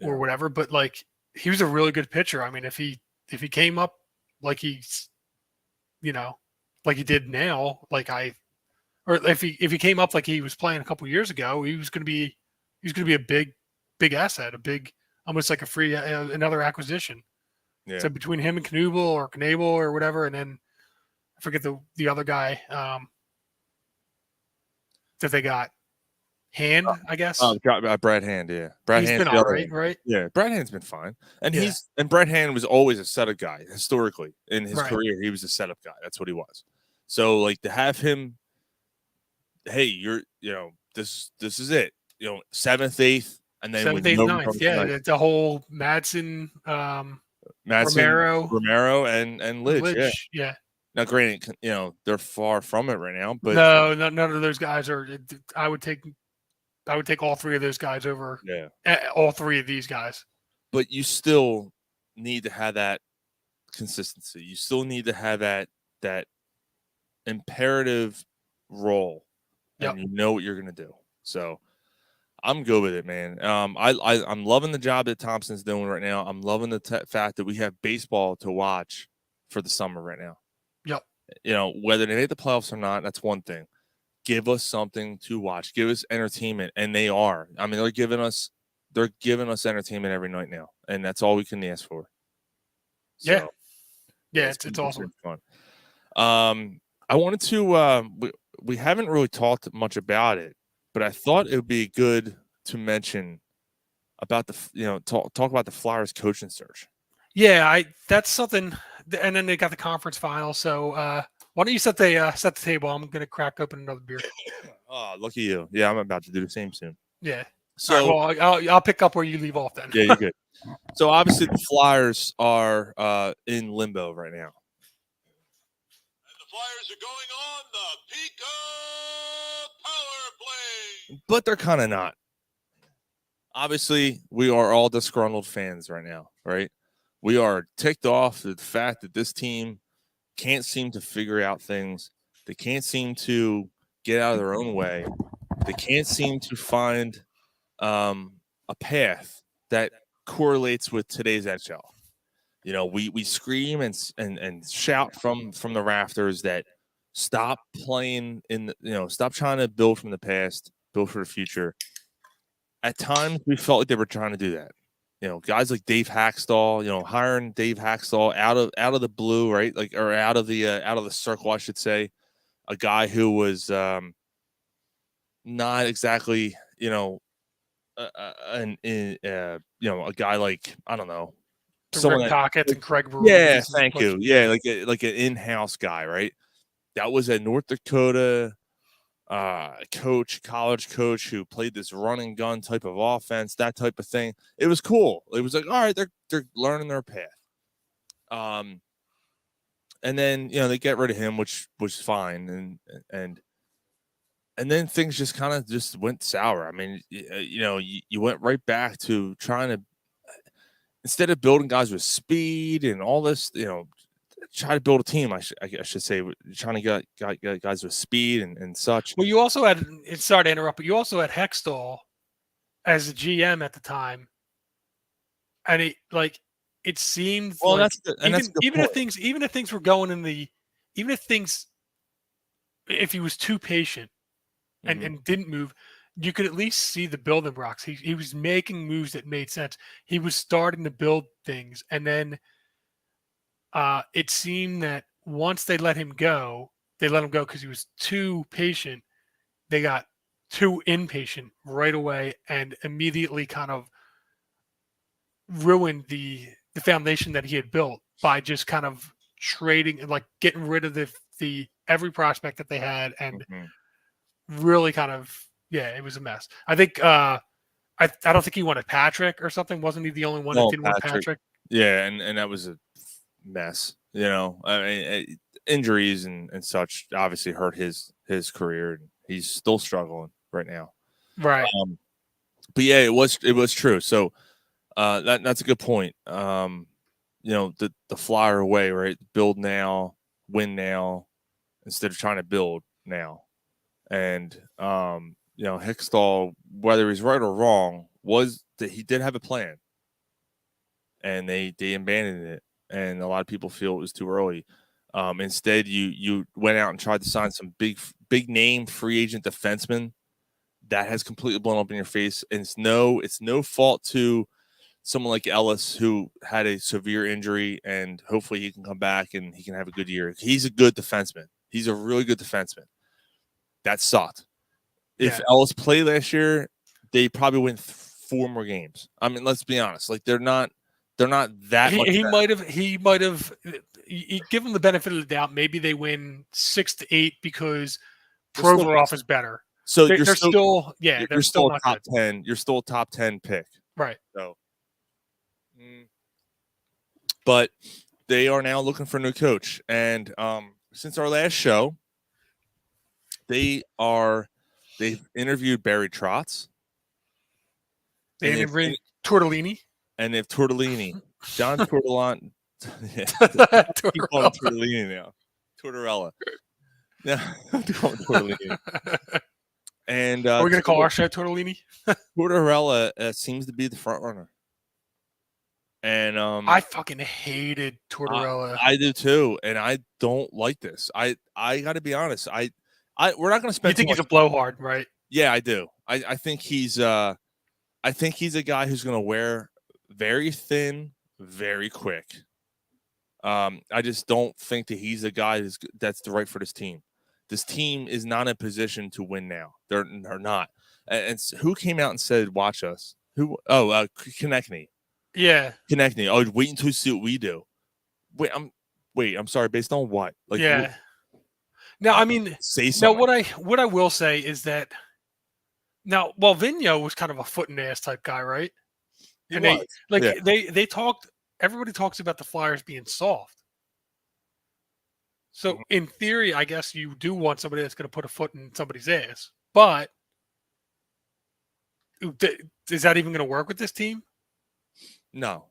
or whatever, but like he was a really good pitcher. I mean, if he came up like he's, like he did now, or if he came up like he was playing a couple years ago, he was going to be a big asset, almost like a free another acquisition. Yeah. So between him and Knable or whatever, and then I forget the other guy that they got. Hand, I guess. Brad Hand, yeah. Brad Hand's been all right? Yeah, Brad Hand's been fine. And Brad Hand was always a setup guy historically in his career. He was a setup guy. That's what he was. So like to have him hey, this is it. 7th, 8th, and then with 7th, 8th, no 9th. Yeah, the whole Madsen, Madsen, Romero, and Lidge. Yeah. Lidge. Yeah. Now, granted, they're far from it right now, but No, none of those guys are. I would take all three of those guys over all three of these guys. But you still need to have that consistency. You still need to have that imperative role, and you know what you're going to do. So I'm good with it, man. I'm loving the job that Thompson's doing right now. I'm loving the fact that we have baseball to watch for the summer right now. Yep. Whether they make the playoffs or not, that's one thing. Give us something to watch. Give us entertainment, and they are. I mean, they're giving us entertainment every night now, and that's all we can ask for. So, yeah, it's awesome. Fun. I wanted to. We haven't really talked much about it, but I thought it would be good to mention about talk about the Flyers coaching search. Yeah, that's something. And then they got the conference final. So why don't you set the table? I'm going to crack open another beer. Oh, lucky you. Yeah, I'm about to do the same soon. Yeah. So right, well, I'll pick up where you leave off then. Yeah, you're good. So obviously the Flyers are in limbo right now. And the Flyers are going on the Pico power play. But they're kind of not. Obviously, we are all disgruntled fans right now, right? We are ticked off at the fact that this team can't seem to figure out things. They can't seem to get out of their own way. They can't seem to find a path that correlates with today's NHL. We scream and shout from the rafters that stop playing stop trying to build from the past, build for the future. At times, we felt like they were trying to do that. Guys like Dave Hackstall, hiring Dave Hackstall out of the blue, right? Or out of the circle, I should say. A guy who was not exactly, a guy like, I don't know, someone Rick Tocchet and Craig Brewer. Yeah, thank you. Yeah, like an in-house guy, right? That was a North Dakota college coach who played this run and gun type of offense, that type of thing. It was cool. It was like, all right, they're learning their path. And then they get rid of him, which was fine, and then things just kind of just went sour. I mean, you went right back to trying to, instead of building guys with speed and all this, try to build a team. I should say, trying to get guys with speed and such. Well, you also had, sorry to interrupt, but you also had Hextall as a GM at the time, and it seemed even if things were going if he was too patient and didn't move, you could at least see the building blocks. He was making moves that made sense. He was starting to build things, and then it seemed that once they let him go because he was too patient. They got too impatient right away and immediately kind of ruined the foundation that he had built by just kind of trading, like getting rid of the every prospect that they had, and really kind of, it was a mess. I think I don't think he wanted Patrick or something. Wasn't he the only one that didn't want Patrick? Yeah, and that was a mess. I mean, injuries and such obviously hurt his career, and he's still struggling right now. Right. But yeah, it was true. So that's a good point. The Flyer way, right? Build now, win now, instead of trying to build now. And Hextall, whether he's right or wrong, was that he did have a plan, and they abandoned it. And a lot of people feel it was too early. Instead, you went out and tried to sign some big name free agent defenseman that has completely blown up in your face. And it's no fault to someone like Ellis, who had a severe injury, and hopefully he can come back and he can have a good year. He's a good defenseman. He's a really good defenseman. That sucked. If Ellis played last year, they probably win 4 more games. I mean, let's be honest. Like, they're not that much. He might have. You give them the benefit of the doubt. Maybe they win 6 to 8 because Provorov is better. So They're you're still you're they're still still a not top good. 10. You're still a top 10 pick. Right. So, but they are now looking for a new coach, and since our last show, they've interviewed Barry Trotz. They And interviewed Tortellini. And they've Tortellini. John Tortellani. Keep calling him Tortellini now. Tortorella. Yeah, call him Tortellini. And are we going to call our show Tortellini? Tortorella seems to be the front runner. And I fucking hated Tortorella. I do too, and I don't like this. I got to be honest. We're not going to spend. You think he's a blowhard, right? Yeah, I do. I think he's a guy who's going to wear very thin, very quick. I just don't think that he's a guy that's the right for this team. This team is not in a position to win now. They're not. And who came out and said, "Watch us"? Who? Oh, Konechny. Yeah. Konechny. Oh, wait until you see what we do. I'm sorry. Based on what? Like, yeah. Now, I mean, say something. Now, what I will say is that now, well, Vigneault was kind of a foot and ass type guy, right? And they talked. Everybody talks about the Flyers being soft. So in theory, I guess you do want somebody that's going to put a foot in somebody's ass. But is that even going to work with this team? No,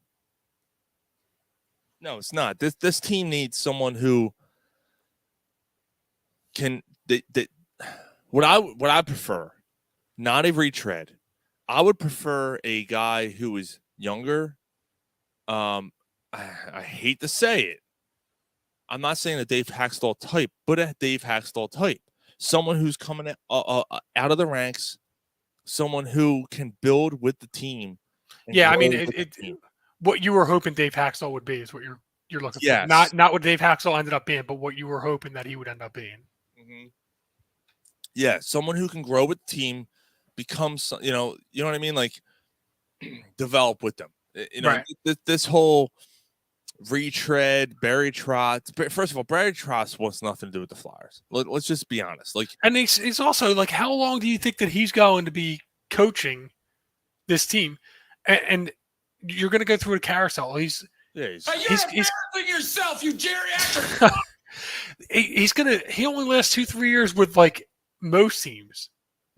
it's not. This team needs someone who can. What I prefer, not a retread. I would prefer a guy who is younger. I hate to say it. I'm not saying a Dave Haxtell type, but a Dave Haxtell type. Someone who's coming out of the ranks. Someone who can build with the team. Yeah, I mean, what you were hoping Dave Haxtell would be is what you're looking for. Not what Dave Haxtell ended up being, but what you were hoping that he would end up being. Mm-hmm. Yeah, someone who can grow with the team, become, you know what I mean, like develop with them. Right. This whole retread, Barry Trotz. First of all, Barry Trotz wants nothing to do with the Flyers. Let's just be honest. Like, and he's also like, how long do you think that he's going to be coaching this team? And you're going to go through a carousel. He's embarrassing yourself, you geriatric. He only lasts 2-3 years with like most teams.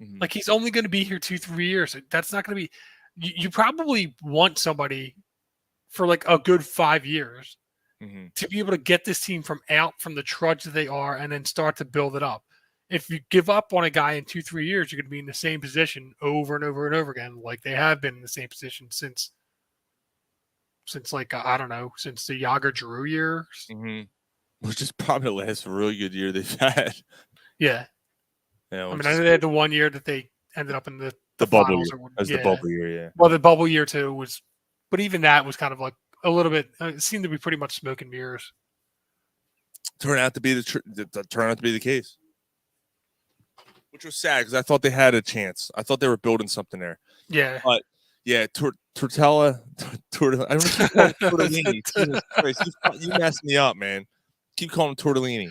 Mm-hmm. Like he's only going to be here 2-3 years. That's not going to be. You probably want somebody for like a good 5 years to be able to get this team from the trudge that they are and then start to build it up. If you give up on a guy in 2-3 years, you're going to be in the same position over and over and over again, like they have been in the same position since like I don't know, since the Yager Giroux years, which is probably the last really good year they've had. Yeah, I mean, I know they had the 1 year that they ended up in the bubble year. The bubble year, yeah. Well, the bubble year too was, but even that was kind of like a little bit. It seemed to be pretty much smoke and mirrors. Turned out to be the case, which was sad because I thought they had a chance. I thought they were building something there. Yeah, but yeah, Tortellini. Jesus Christ, you messed me up, man. Keep calling him Tortellini.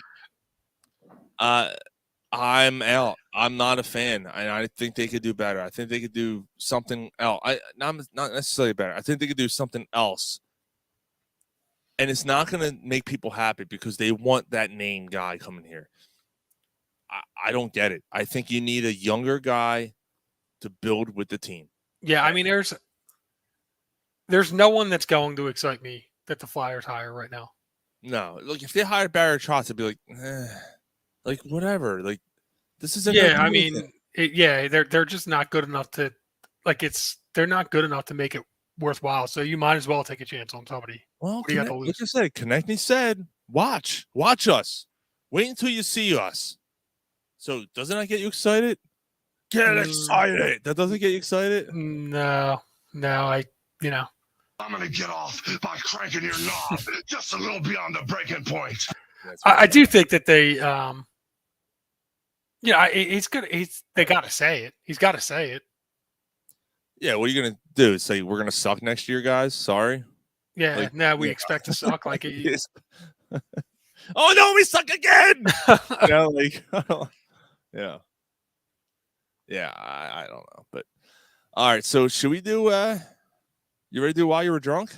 I'm out. I'm not a fan. I think they could do better. I think they could do something else. Not necessarily better. I think they could do something else. And it's not going to make people happy because they want that name guy coming here. I don't get it. I think you need a younger guy to build with the team. Yeah, I mean, there's no one that's going to excite me that the Flyers hire right now. No. Look, if they hired Barry Trotz, it'd be like, like whatever. Like, this isn't. Yeah, I mean, they're just not good enough to, like, they're not good enough to make it worthwhile. So you might as well take a chance on somebody. Well, like I said, Konechny said, watch us. Wait until you see us. So doesn't that get you excited? Get excited. That doesn't get you excited? No, I'm going to get off by cranking your knob just a little beyond the breaking point. I do think that they, he's good. They got to say it. He's got to say it. Yeah, what are you going to do? Say we're going to suck next year, guys? Sorry. Yeah, now we expect to suck like it. Oh no, we suck again. Yeah. Yeah, I don't know, but all right. So should we do? You ready to do While You Were Drunk?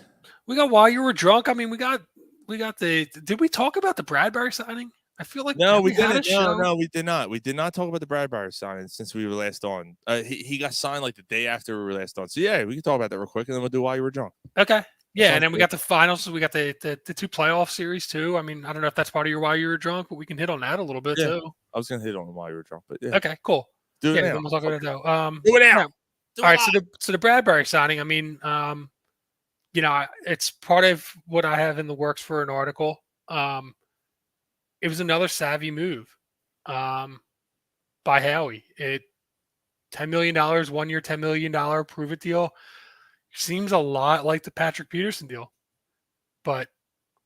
We got While You Were Drunk. I mean, we got the. Did we talk about the Bradbury signing? I feel like No, have we had a didn't. show? No, we did not. We did not talk about the Bradbury signing since we were last on. He got signed like the day after we were last on. So yeah, we can talk about that real quick, and then we'll do While You Were Drunk. Okay. Yeah, sounds and then we good. got the finals. We got the two playoff series too. I mean, I don't know if that's part of your While You Were Drunk, but we can hit on that a little bit Yeah. too. I was gonna hit on While You Were Drunk, but yeah. Okay, cool. Do it Yeah, now. then we'll talk about it though. Do it now. yeah. All right, so the Bradbury signing. I mean, it's part of what I have in the works for an article. It was another savvy move by Howie. $10 million, 1 year, $10 million prove it deal. Seems a lot like the Patrick Peterson deal, but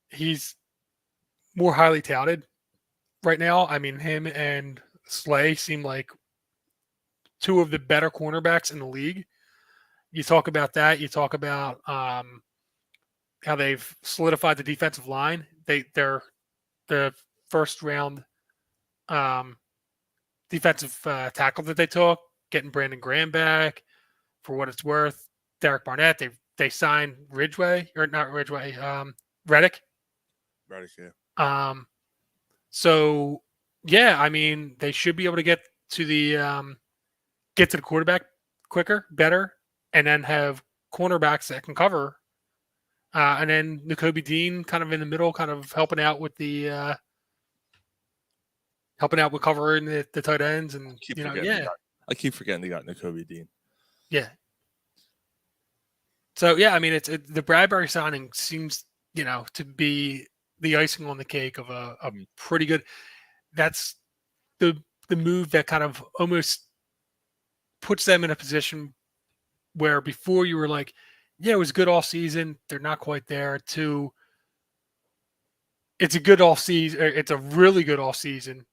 he's more highly touted right now. I mean, him and Slay seem like two of the better cornerbacks in the league. You talk about that. You talk about how they've solidified the defensive line. They're the first round defensive tackle that they took, getting Brandon Graham back for what it's worth. Derek Barnett. They signed Ridgeway or not Ridgeway. Reddick. Reddick, yeah. So yeah, I mean, they should be able to get to the quarterback quicker, better, and then have cornerbacks that can cover. And then Nakobe Dean kind of in the middle, kind of helping out with covering the tight ends, and I keep forgetting they got Nakobe Dean. Yeah. So yeah, I mean, the Bradbury signing seems to be the icing on the cake of a pretty good. That's the move that kind of almost puts them in a position where before you were like, yeah, it was good all season. They're not quite there. To it's a good off season. It's a really good off season.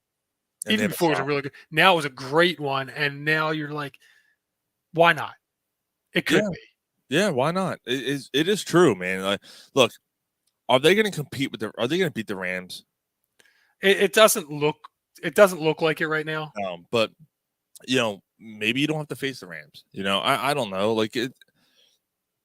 Even before it was a really good. Now it was a great one, and now you're like, why not? It could be. Yeah, why not? It is true, man. Like, look, are they going to compete with are they going to beat the Rams? It doesn't look like it right now. But maybe you don't have to face the Rams. I don't know. Like it.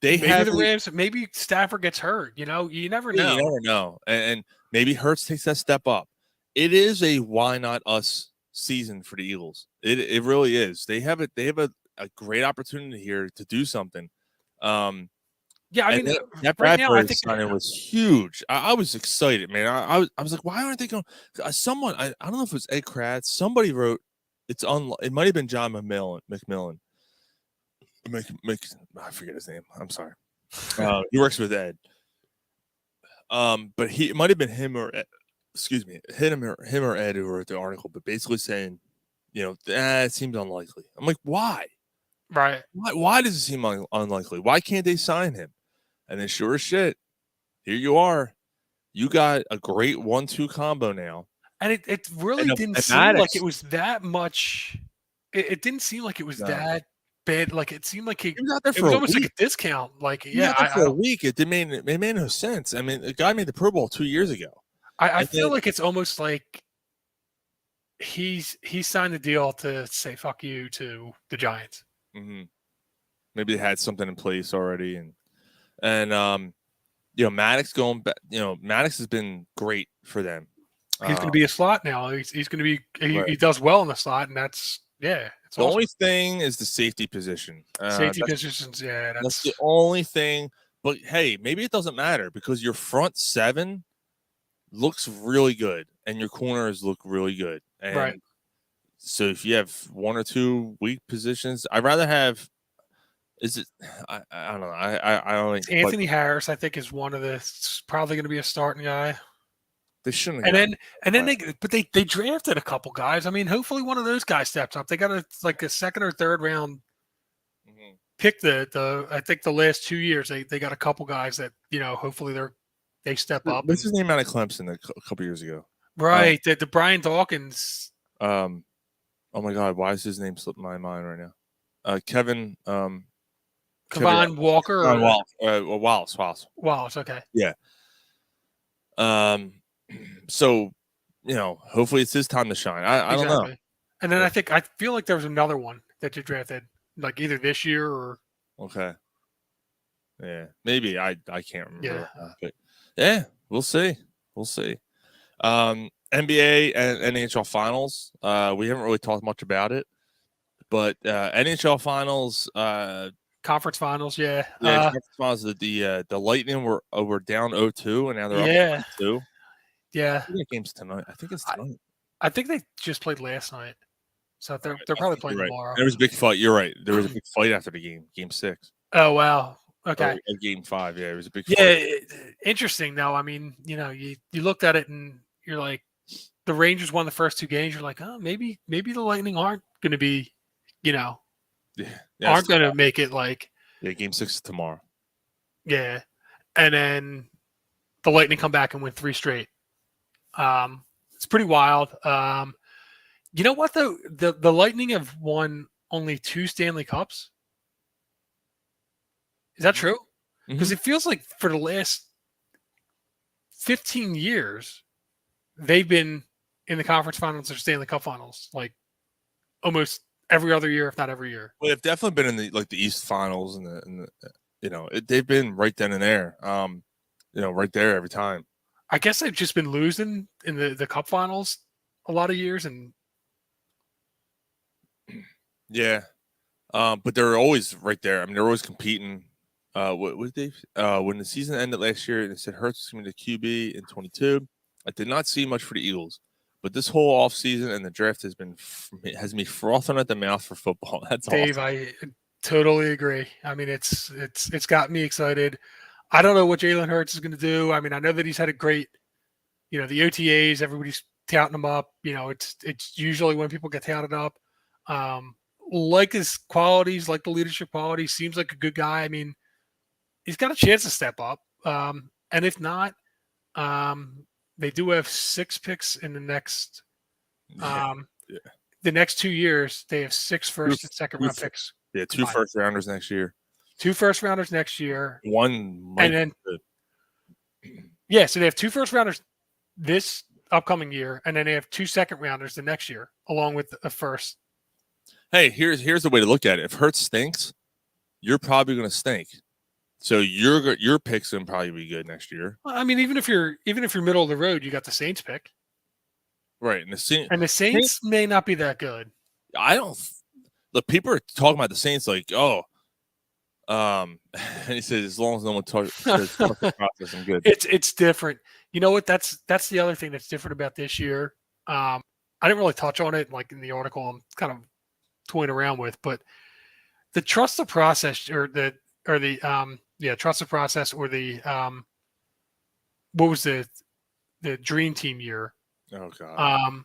Maybe the Rams. Maybe Stafford gets hurt. You never know. You never know, and maybe Hurts takes that step up. It is a why not us season for the Eagles. It really is. They have a great opportunity here to do something. Yeah, I mean, that Bradbury signing was huge. I was excited, man. I was like, why aren't they going? Someone, I don't know if it was Ed Kratz. Somebody wrote it might have been John McMillan. I forget his name. I'm sorry. He works with Ed. But it might have been him or him or Ed who wrote the article, but basically saying, it seems unlikely. I'm like, why? Right. Why does it seem unlikely? Why can't they sign him? And then sure as shit, here you are. You got a great 1-2 combo now. And it really didn't seem like it was that much. It didn't seem like it was that bad. Like it seemed like he was out there for it was almost like a discount. Like for a week. It made no sense. I mean, the guy made the Pro Bowl 2 years ago. I feel like it's almost like he signed the deal to say fuck you to the Giants. Mm-hmm. Maybe they had something in place already, and Maddox going back. Maddox has been great for them. He's going to be a slot now. He's going to be. He does well in the slot, and that's the awesome. Only thing is the safety position. Safety positions, that's the only thing. But hey, maybe it doesn't matter because your front seven looks really good, and your corners look really good. And right. So if you have one or two weak positions, I'd rather have. Is it? I don't know. I don't think Anthony Harris. I think is one of the probably going to be a starting guy. They shouldn't. And then they drafted a couple guys. I mean, hopefully one of those guys steps up. They got a second or third round pick. I think the last 2 years they got a couple guys that hopefully they step up. What's his name out of Clemson a couple years ago? Right, the Brian Dawkins. Oh my God, why is his name slipping my mind right now? Kevin. Kevon Walker or Wallace. Wallace, okay. Yeah. So, hopefully it's his time to shine. I don't know. And then I feel like there was another one that you drafted, like either this year or Okay. Yeah, maybe I can't remember. Yeah. Right now, but yeah, we'll see. We'll see. NBA and NHL finals. We haven't really talked much about it, but NHL finals. conference finals. Yeah. Conference finals. The Lightning were down 0-2, and now they're Yeah. up 2. Yeah. I think that game's tonight. I think it's tonight. I think they just played last night, so they're I probably think playing you're right. tomorrow. There was a big fight. You're right. There was a big fight after the game. Game 6. Oh wow. Okay. Or game 5. Yeah, it was a big Yeah. fight. Interesting though. I mean, you looked at it and you're like, the Rangers won the first 2 games. You're like, oh, maybe the Lightning aren't going to be, Yeah. aren't going to make it like. Yeah, game 6 is tomorrow. Yeah, and then the Lightning come back and win 3 straight. It's pretty wild. You know what though? The Lightning have won only 2 Stanley Cups. Is that true? Because it feels like for the last 15 years, they've been in the conference finals or Stanley Cup finals, like almost every other year, if not every year. Well, they've definitely been in the East finals and they've been right then and there. Right there every time. I guess they've just been losing in the Cup finals a lot of years, and yeah, but they're always right there. I mean, they're always competing. What they when the season ended last year, they said Hurts was going to be the QB in 22. I did not see much for the Eagles, but this whole offseason and the draft has me frothing at the mouth for football. That's Dave, awesome. I totally agree. I mean, it's got me excited. I don't know what Jalen Hurts is going to do. I mean, I know that he's had a great, the OTAs, everybody's touting him up. It's usually when people get touted up. Like his qualities, like the leadership qualities, seems like a good guy. I mean, he's got a chance to step up. And if not, they do have 6 picks in the next the next 2 years. They have 6 first and second round picks. Yeah, 2 first rounders next year. 2 first rounders next year. One and then so they have 2 first rounders this upcoming year, and then they have 2 second rounders the next year, along with a first. Hey, here's the way to look at it. If Hurts stinks, you're probably going to stink. So your pick's going to probably be good next year. I mean, even if you're middle of the road, you got the Saints pick, right? And the Saints may not be that good. I don't. The people are talking about the Saints like, oh, and he said as long as no one talks the process, I'm good. It's different. You know what? That's the other thing that's different about this year. I didn't really touch on it like in the article. I'm kind of toying around with, but the trust the process trust the process or the what was the dream team year? Oh god.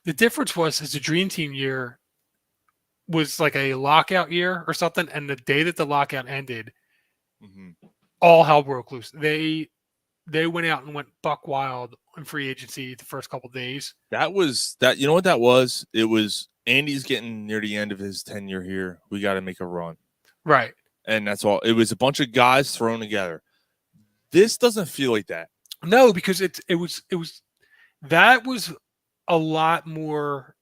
The difference was the dream team year was like a lockout year or something, and the day that the lockout ended, all hell broke loose. They went out and went buck wild in free agency the first couple of days. That was that. You know what that was? It was Andy's getting near the end of his tenure here. We got to make a run, right? And that's all. It was a bunch of guys thrown together. This doesn't feel like that. No, because it was that was a lot more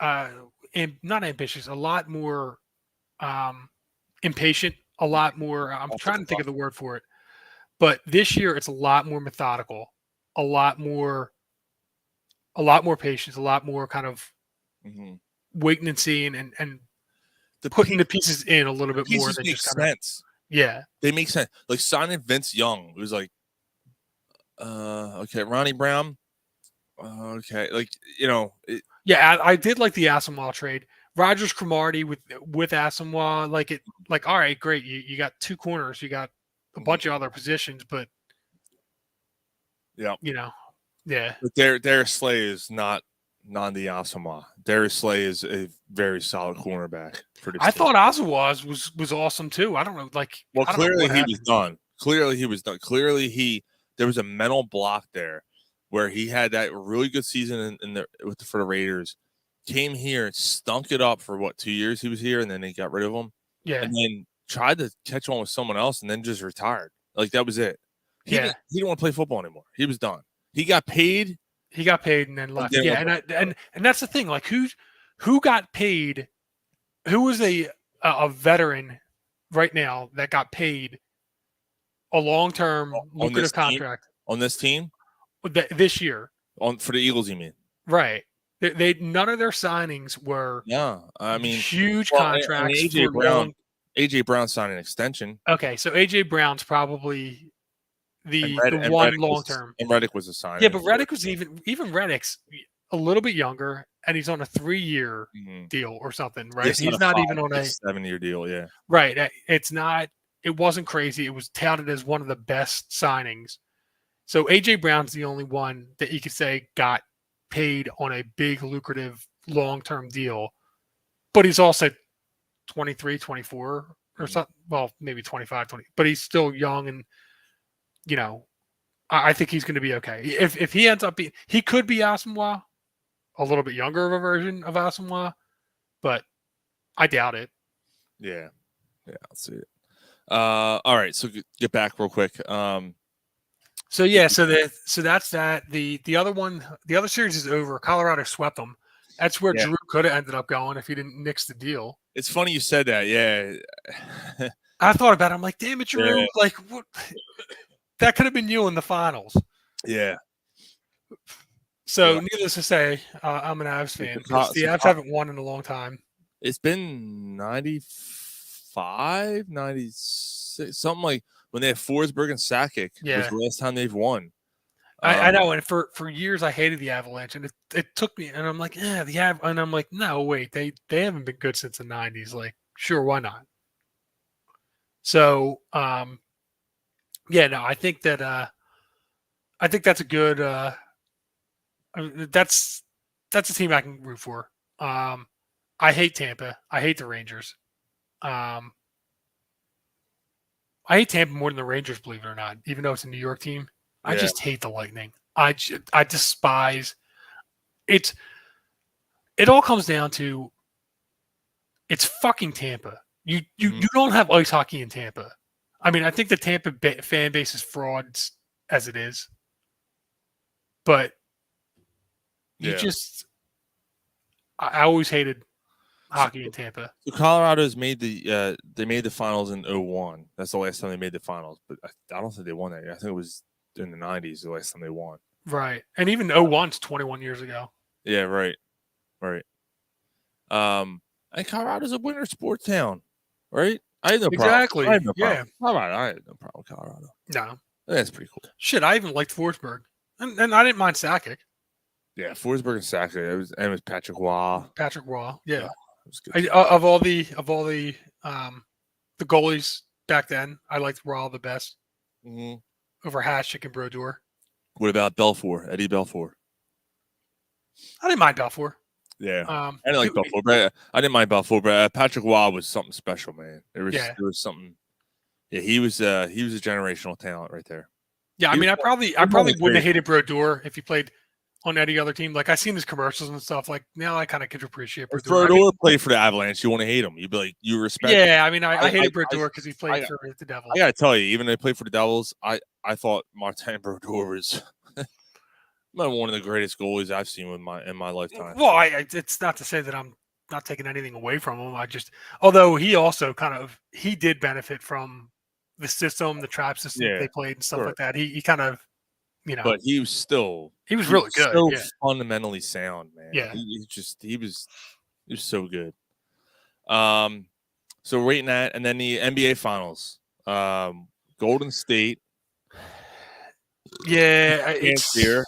and not ambitious, a lot more impatient, a lot more I'm trying to think of the word for it. But this year it's a lot more methodical, a lot more patience, a lot more kind of waiting and seeing and putting the pieces in a little bit more than just kind sense. Yeah. They make sense. Like signing Vince Young, it was like okay, Ronnie Brown. Okay, like I did like the Asamoah trade. Rogers Cromartie with Asamoah, like all right, great. You got 2 corners, you got a bunch of other positions, but yeah. But Darius Slay is not the Asamoah. Darius Slay is a very solid cornerback. I thought Asamoah was awesome too. I don't know, clearly he was done. Clearly there was a mental block there where he had that really good season for the Raiders. Came here, stunk it up for 2 years he was here, and then they got rid of him. Yeah. And then tried to catch on with someone else and then just retired. Like that was it. He didn't want to play football anymore. He was done. He got paid He got paid and then left. then Yeah, and that's the thing. Like who got paid? Who was a veteran right now that got paid a long-term on this lucrative team, contract on this team, this year? for the Eagles, you mean? Right. They none of their signings were Yeah, I mean, huge well, contracts AJ for Brown. long. AJ Brown signed an extension, Okay, so AJ Brown's probably and the one long term. Reddick was a sign. Yeah, but Reddick was even Reddick's a little bit younger, and he's on a 3-year deal or something, right? Yes, He's not even on a 7-year deal. Yeah, right. It's not. It wasn't crazy. It was touted as one of the best signings. So AJ Brown's the only one that you could say got paid on a big, lucrative, long-term deal, but he's also 23, 24 or something. Well, maybe 25, 20, but he's still young, and I think he's going to be okay. If he ends up being, he could be Asamoah, a little bit younger of a version of Asamoah, but I doubt it. yeah, I'll see it. All right, so get back real quick. So that's that. The other one, the other series is over. Colorado swept them. That's where Drew could have ended up going if he didn't nix the deal. It's funny you said that. Yeah, I thought about it. I'm like, damn it, Drew! Yeah. Like, what? That could have been you in the finals. yeah. So, needless to say, I'm an Avs fan because the Avs haven't won in a long time. It's been 95, 96, something like when they had Forsberg and Sakic. Yeah. Was the last time they've won. I know, and for years I hated the Avalanche, and it took me, and I'm like, and I'm like, no, wait, they haven't been good since the '90s. Like, sure, why not? So, no, I think that's a good. That's a team I can root for. I hate Tampa. I hate the Rangers. I hate Tampa more than the Rangers, believe it or not, even though it's a New York team. I just hate the Lightning. I despise it. It all comes down to it's fucking Tampa. You don't have ice hockey in Tampa. I mean, I think the Tampa fan base is frauds as it is, but I always hated hockey in Tampa. So Colorado's made they made the finals in 01. That's the last time they made the finals, but I don't think they won that year. I think it was in the 90s the last time they won. Right. And even 01's 21 years ago. Yeah, right. And Colorado's a winter sports town, right? I had no exactly. problem. I had no yeah. problem. I had no problem with Colorado. No. That's pretty cool. Shit, I even liked Forsberg. And I didn't mind Sakic. Yeah, Forsberg and Sakic. It was Patrick Waugh. Patrick Waugh. Yeah. It was good. Of all the goalies back then, I liked Waugh the best. Mm-hmm. Over Hasek and Brodeur. What about Belfour? Eddie Belfour? I didn't mind Belfour. Yeah, I didn't like Belfour, but I didn't mind Belfour. But Patrick Waugh was something special, man. There was something. Yeah, he was a generational talent right there. Yeah, I mean, I probably wouldn't have hated Brodeur if he played on any other team. Like I seen his commercials and stuff. Like now, I kind of could appreciate Brodeur. Brodeur. Brodeur played for the Avalanche. You want to hate him? You'd be like, you respect. Yeah, I mean, I hated Brodeur because he played for the Devils. I gotta tell you, even though he played for the Devils, I thought Martin Brodeur was one of the greatest goalies I've seen in my lifetime. Well, it's not to say that I'm not taking anything away from him. Although he also he did benefit from the system, the trap system they played and stuff like that. He kind of, But he was really good. So fundamentally sound, man. Yeah. He was so good. So rating that, and then the NBA Finals. Golden State. Yeah, it's here.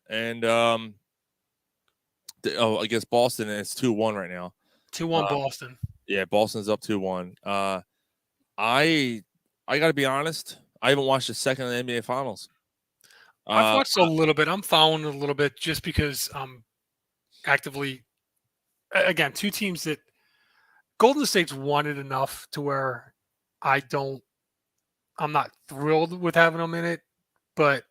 And I guess Boston, and it's 2-1 right now. 2-1 Boston. Yeah, Boston's up 2-1. I got to be honest. I haven't watched a second of the NBA Finals. I've watched a little bit. I'm following a little bit just because I'm actively. Again, two teams that Golden State's won it enough to where I'm not thrilled with having them in it, but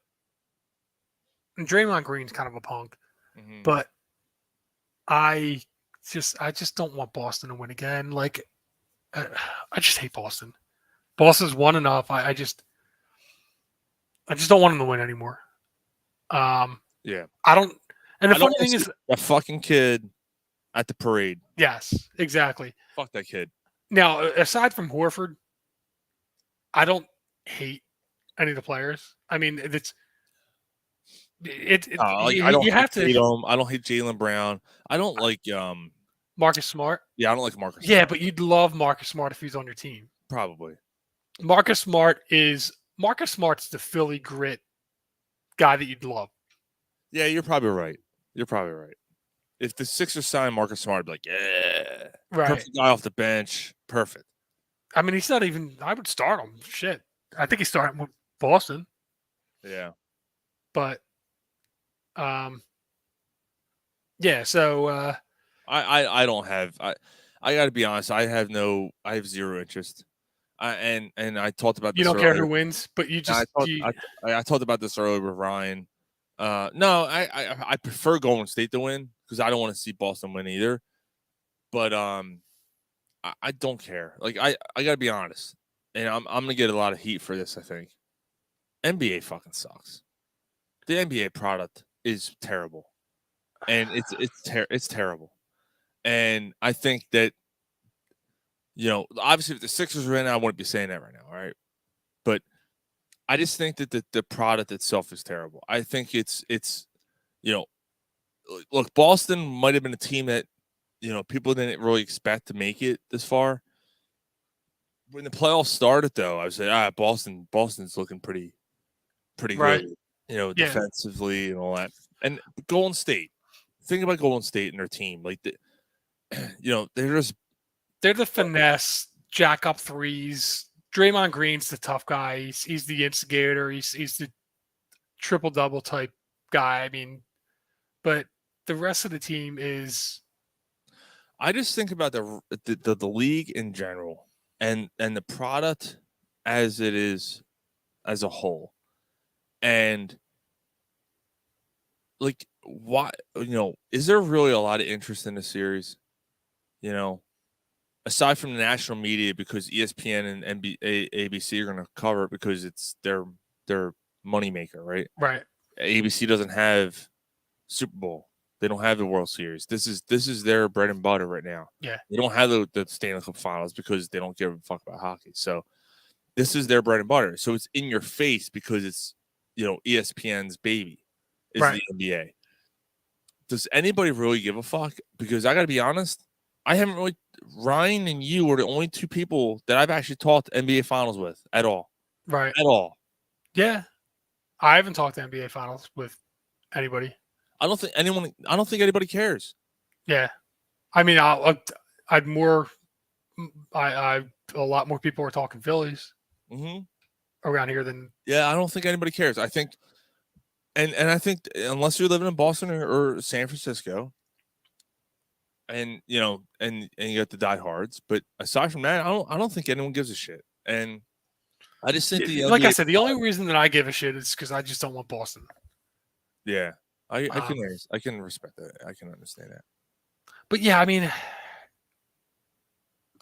Draymond Green's kind of a punk. Mm-hmm. But I just don't want Boston to win again. Like, I just hate Boston. Boston's won enough. I just don't want them to win anymore. Yeah. I don't. And the I don't funny wanna thing see is, that fucking kid at the parade. yes, exactly. Fuck that kid. Now, aside from Horford, I don't hate any of the players. I mean, Like I don't you hate have to Tatum. I don't hate Jaylen Brown. I don't like Marcus Smart. yeah, I don't like Marcus Yeah, Smart. but you'd love Marcus Smart if he's on your team. Probably. Marcus Smart's the Philly grit guy that you'd love. Yeah, you're probably right. You're probably right. If the Sixers sign Marcus Smart, I'd be like, yeah. Right. Perfect guy off the bench. Perfect. I mean, he's not even. I would start him. Shit, I think he's starting with Boston, Yeah. but yeah. So I don't have I gotta be honest, I have zero interest. And I talked about you this don't care earlier. who wins, but you I just talked I talked about this earlier with Ryan. No, I prefer Golden State to win because I don't want to see Boston win either. But I don't care. Like I gotta be honest, and I'm gonna get a lot of heat for this. I think NBA fucking sucks. The NBA product is terrible, and it's terrible. And I think that obviously if the Sixers were in, I wouldn't be saying that right now, all right? But I just think that the product itself is terrible. I think it's look, Boston might have been a team that people didn't really expect to make it this far. When the playoffs started, though, I was like, Boston's looking pretty right. good, Yeah. defensively and all that. And Golden State, think about Golden State and their team, like They're the finesse, jack up threes. Draymond Green's the tough guy. He's the instigator. He's the triple double type guy. I mean, but the rest of the team is. I just think about the league in general and the product as it is as a whole, and like why is there really a lot of interest in the series? Aside from the national media, because ESPN and ABC are going to cover it because it's their moneymaker, right? Right. ABC doesn't have Super Bowl. They don't have the World Series. This is their bread and butter right now. Yeah. They don't have the Stanley Cup Finals because they don't give a fuck about hockey. So this is their bread and butter. So it's in your face because it's ESPN's baby is Right. the NBA. Does anybody really give a fuck? Because I got to be honest, I haven't really. Ryan and you are the only two people that I've actually talked NBA Finals with at all. Right. At all. Yeah. I haven't talked to NBA Finals with anybody. I don't think anybody cares. Yeah. I mean, I'd more. A lot more people are talking Phillies around here than. Yeah, I don't think anybody cares. I think, and I think unless you're living in Boston or San Francisco, and you got the diehards, but aside from that, I don't think anyone gives a shit. And I just think I said, the only reason that I give a shit is because I just don't want Boston. Yeah, I can respect that. I can understand that. But yeah, I mean,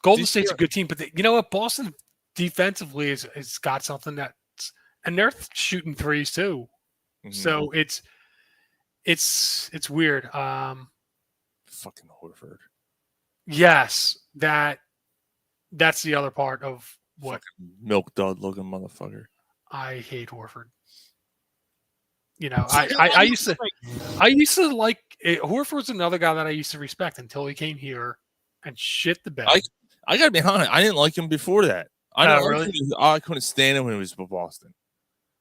Golden State's a good team, but you know what? Boston defensively has got something and they're shooting threes too. Mm-hmm. So it's weird. Fucking Horford. Yes, that's the other part of what fucking milk dud looking motherfucker. I hate Horford. I used to like Horford's another guy that I used to respect until he came here and shit the bed. I gotta be honest, I didn't like him before that. I couldn't stand him when he was with Boston.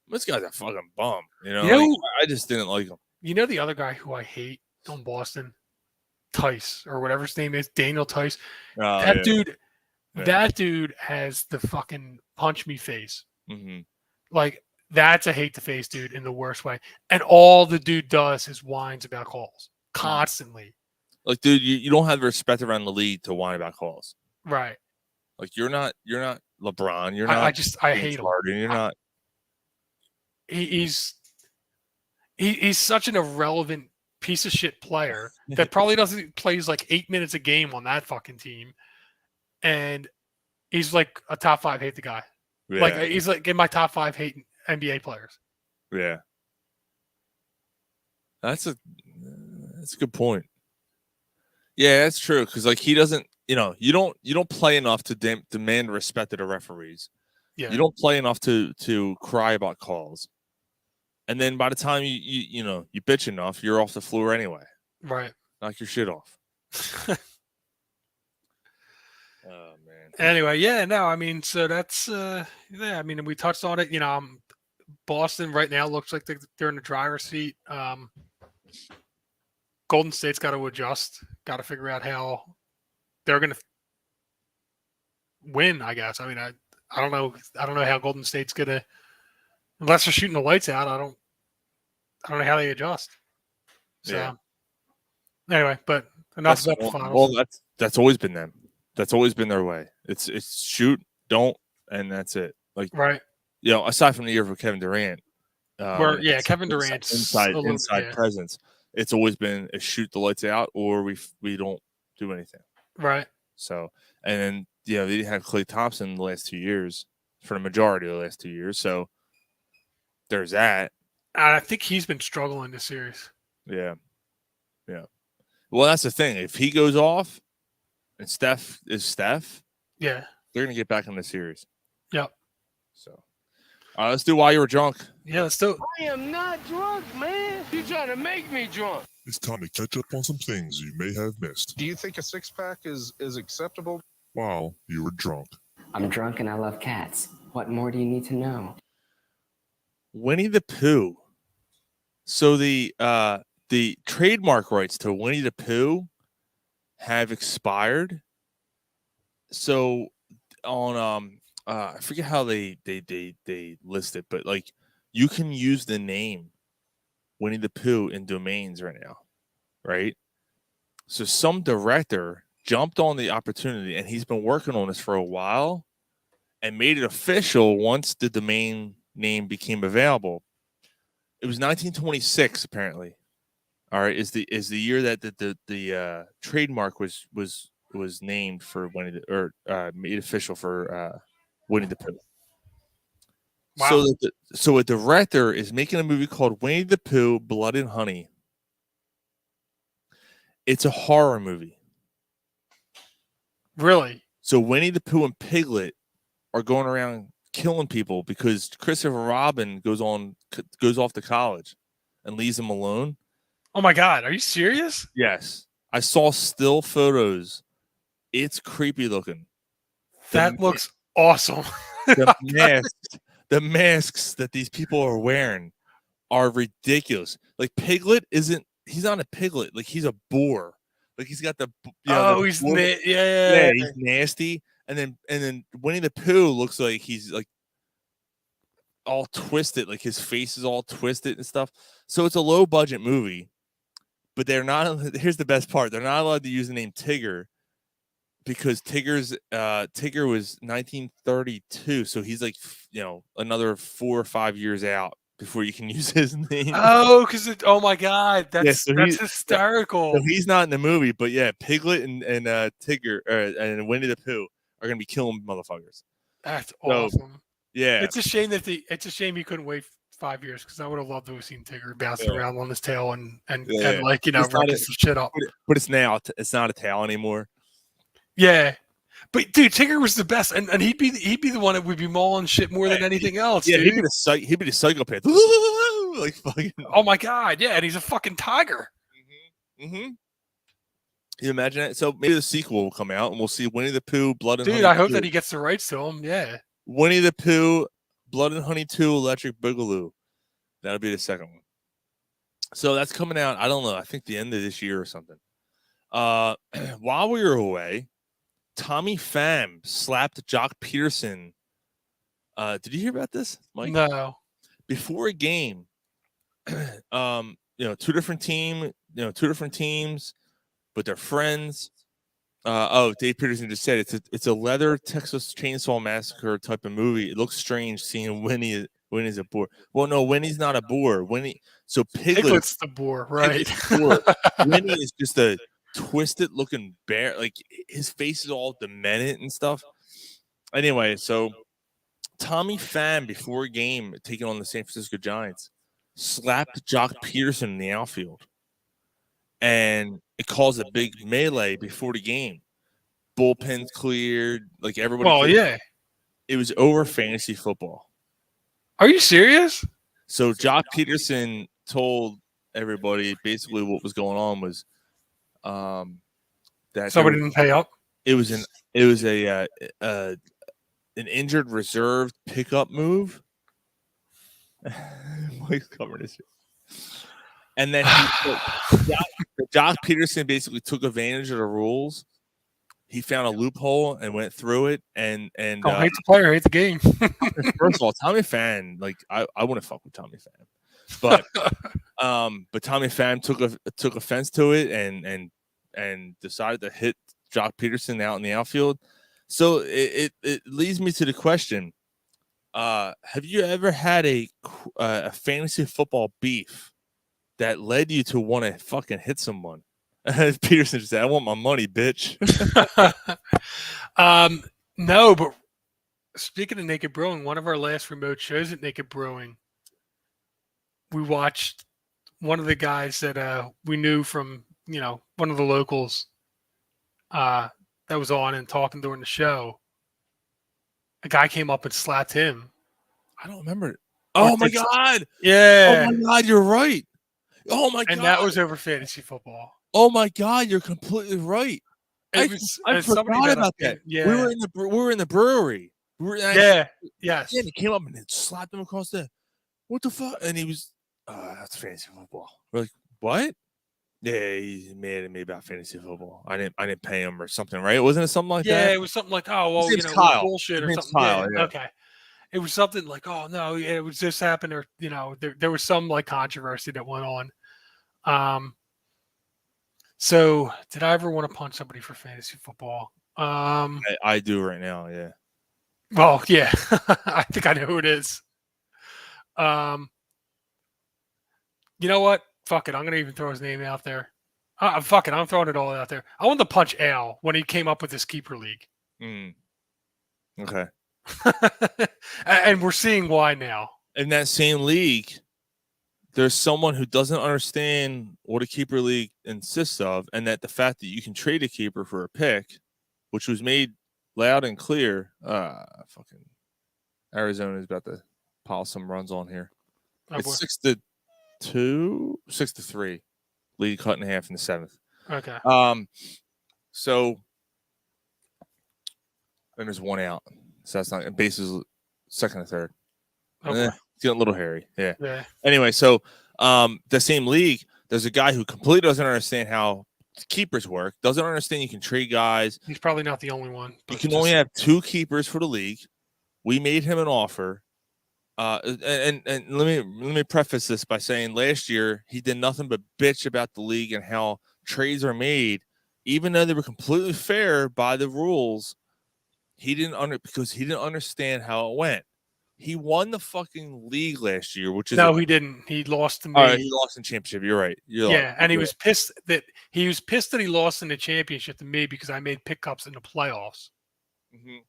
This guy's a fucking bum. I just didn't like him. You know the other guy who I hate on Boston? Tice or whatever his name is, Daniel Tice. That dude has the fucking punch me face. Mm-hmm. Like that's a hate to face dude in the worst way. And all the dude does is whines about calls constantly. Like, dude, you don't have respect around the league to whine about calls. Right. Like you're not LeBron. You're not. I hate Harden, him. You're not. He's such an irrelevant piece of shit player that probably plays like 8 minutes a game on that fucking team, and he's like a top 5 hate the guy. Yeah. Like he's like in my top 5 hate NBA players. Yeah. That's a good point. Yeah, that's true. Because like he doesn't, you don't play enough to demand respect of the referees. Yeah. You don't play enough to cry about calls, and then by the time you bitch enough, you're off the floor anyway. Right. Knock your shit off. Oh man. Anyway, yeah, no, I mean, so that's yeah, I mean, we touched on it. Boston right now looks like they're in the driver's seat. Golden State's got to adjust, got to figure out how they're going to win. I guess. I mean, I don't know. I don't know how Golden State's going to, unless they're shooting the lights out. I don't know how they adjust. So Yeah. anyway, but enough about the finals. Well, that's always been them. That's always been their way. It's shoot, don't, and that's it. Like right. Aside from the year for Kevin Durant, Kevin Durant's inside presence. It's always been a shoot the lights out, or we don't do anything. Right. So, and then they didn't have Klay Thompson the last 2 years for the majority of the last 2 years. So there's that. I think he's been struggling this series. Yeah. Well, that's the thing. If he goes off, and Steph is Steph, yeah, they're gonna get back in the series. Yep. So, let's do Why You Were Drunk. Yeah, let's do it. I am not drunk, man. You trying to make me drunk. It's time to catch up on some things you may have missed. Do you think a six-pack is acceptable? While you were drunk. I'm drunk and I love cats. What more do you need to know? Winnie the Pooh. So the trademark rights to Winnie the Pooh have expired. So on I forget how they list it, but like you can use the name Winnie the Pooh in domains right now, right? So some director jumped on the opportunity, and he's been working on this for a while, and made it official once the domain name became available. It was 1926, apparently. All right, is the year that the trademark was named for Winnie made official for Winnie the Pooh. Wow. So a director is making a movie called Winnie the Pooh: Blood and Honey. It's a horror movie. Really? So Winnie the Pooh and Piglet are going around killing people because Christopher Robin goes off to college and leaves them alone. Oh my God, are you serious? Yes. I saw still photos. It's creepy looking. That looks awesome. The masks that these people are wearing are ridiculous. Like Piglet he's not a piglet. Like he's a boar. Like he's got he's nasty. And then Winnie the Pooh looks like he's like all twisted, like his face is all twisted and stuff. So it's a low budget movie, but they're not. Here's the best part: they're not allowed to use the name Tigger because Tigger was 1932, so he's like another 4 or 5 years out before you can use his name. Oh, oh my God, that's hysterical. So he's not in the movie, but yeah, Piglet and Tigger and Winnie the Pooh are gonna be killing motherfuckers. That's awesome. Yeah, it's a shame he couldn't wait 5 years because I would have loved to have seen Tigger bouncing around on his tail and wrecking some shit up. But it's not a tail anymore. Yeah, but dude, Tigger was the best, and he'd be the one that would be mauling shit more than anything else. Yeah, dude. he'd be the psychopath. Like fucking. Oh my God, yeah, and he's a fucking tiger. Mm-hmm. You imagine that? So maybe the sequel will come out, and we'll see Winnie the Pooh, Blood and Honey. Dude, I hope that he gets the rights to him. Yeah. Winnie the Pooh, Blood and Honey 2, Electric Boogaloo. That'll be the second one. So that's coming out. I don't know. I think the end of this year or something. While we were away, Tommy Pham slapped Jock Peterson. Did you hear about this, Mike? No. Before a game, two different teams, but they're friends. Dave Peterson just said it's a leather Texas Chainsaw Massacre type of movie. It looks strange seeing Winnie's a boar. Well, no, Winnie's not a boar. Piglet's the boar, right? Winnie is just a twisted looking bear. Like his face is all demented and stuff. Anyway, so Tommy Pham before a game taking on the San Francisco Giants slapped Jock Peterson in the outfield, and it caused a big melee before the game. Bullpens cleared, like everybody. Well, cleared. yeah. It was over fantasy football. Are you serious? So Jock Peterson told everybody basically what was going on was that Somebody didn't pay up. it was an injured reserve pickup move. Mike's covering his shit. And then Jock Peterson basically took advantage of the rules. He found a loophole and went through it. And Hate the player, hate the game. First of all, Tommy Pham, like I wouldn't fuck with Tommy Pham, but Tommy Pham took offense to it and decided to hit Jock Peterson out in the outfield. So it leads me to the question: have you ever had a fantasy football beef that led you to want to fucking hit someone? Peterson just said, "I want my money, bitch." No, but speaking of Naked Brewing, one of our last remote shows at Naked Brewing, we watched one of the guys that we knew from, one of the locals that was on and talking during the show. A guy came up and slapped him. I don't remember. Oh my God. Yeah. Oh my God, you're right. Oh my God. And that was over fantasy football. Oh my God, you're completely right. I forgot about that. Yeah. We were in the brewery. Yes. Yeah, he came up and slapped him across the. What the fuck? And he was, that's fantasy football. We're like, what? Yeah, he's mad at me about fantasy football. I didn't pay him or something, right? Wasn't it something like that? Yeah, it was something like, oh well, bullshit or something. Kyle, yeah. Okay. It was something like, oh no, it was this happened, or there was some like controversy that went on. So did I ever want to punch somebody for fantasy football? I do right now, yeah. Well, yeah, I think I know who it is. You know what? Fuck it. I'm gonna even throw his name out there. Fuck it. I'm throwing it all out there. I wanted to punch Al when he came up with this keeper league. Okay. And we're seeing why now. In that same league, there's someone who doesn't understand what a keeper league insists of, and that the fact that you can trade a keeper for a pick, which was made loud and clear. Fucking Arizona is about to pile some runs on here. It's 6-2, 6-3. Lead cut in half in the seventh. Okay. So then there's one out. So that's not bases second and third. Okay. It's getting a little hairy. Yeah. Anyway, so the same league, there's a guy who completely doesn't understand how keepers work, doesn't understand you can trade guys. He's probably not the only one. You can only have 2 keepers for the league. We made him an offer. And let me preface this by saying last year he did nothing but bitch about the league and how trades are made, even though they were completely fair by the rules. Because he didn't understand how it went. He won the fucking league last year, which is he didn't. He lost to me. He lost in championship. You're right. And he was pissed that he lost in the championship to me because I made pickups in the playoffs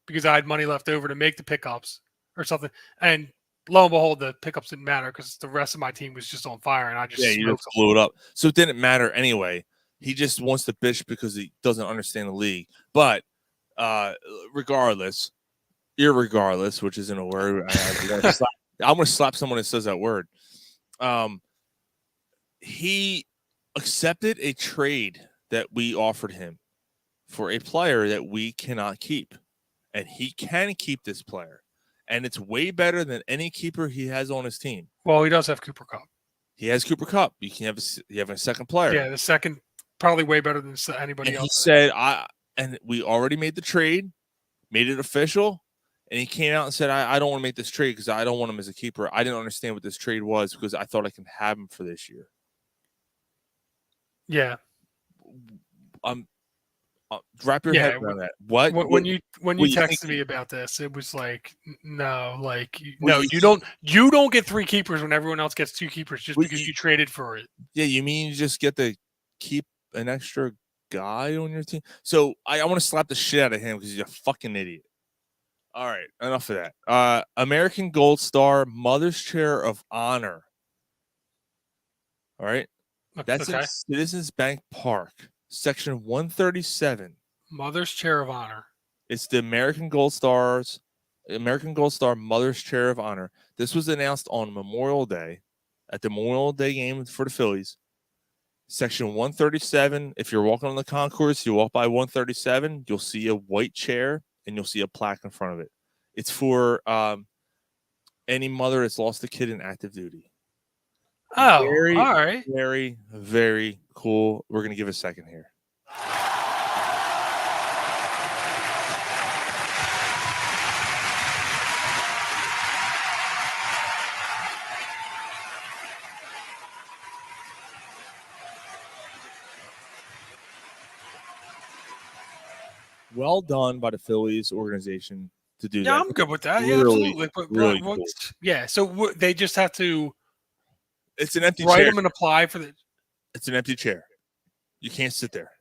because I had money left over to make the pickups or something. And lo and behold, the pickups didn't matter because the rest of my team was just on fire, and I just you just blew it up. So it didn't matter anyway. He just wants to bitch because he doesn't understand the league. But irregardless, which isn't a word, I'm gonna slap someone that says that word. He accepted a trade that we offered him for a player that we cannot keep, and he can keep this player. And it's way better than any keeper he has on his team. Well, he does have Cooper Kupp. He has Cooper Kupp. You can have a second player. Yeah, the second probably way better than anybody else. He said, and we already made the trade, made it official, and he came out and said, I don't want to make this trade because I don't want him as a keeper. I didn't understand what this trade was because I thought I can have him for this year. Yeah. Wrap your head around that. When you texted me about this, it was like, you don't get 3 keepers when everyone else gets 2 keepers just because you traded for it. Yeah, you mean you just get to keep an extra guy on your team? So I want to slap the shit out of him because he's a fucking idiot. All right, enough of that. American Gold Star Mother's Chair of Honor All right. That's in Okay. Citizens Bank Park, section 137. Mother's Chair of Honor. It's the American Gold Star Mother's Chair of Honor. This was announced on Memorial Day at the Memorial Day game for the Phillies. Section 137. If you're walking on the concourse, you walk by 137, you'll see a white chair and you'll see a plaque in front of it. It's for any mother that's lost a kid in active duty. Oh, Very, all right. very, very cool. We're going to give a second here. Well done by the Phillies organization to do that. Yeah, I'm good with that. Yeah, Really, absolutely. But really yeah, so they just have to It's an empty write chair. them and apply for the. It's an empty chair. You can't sit there.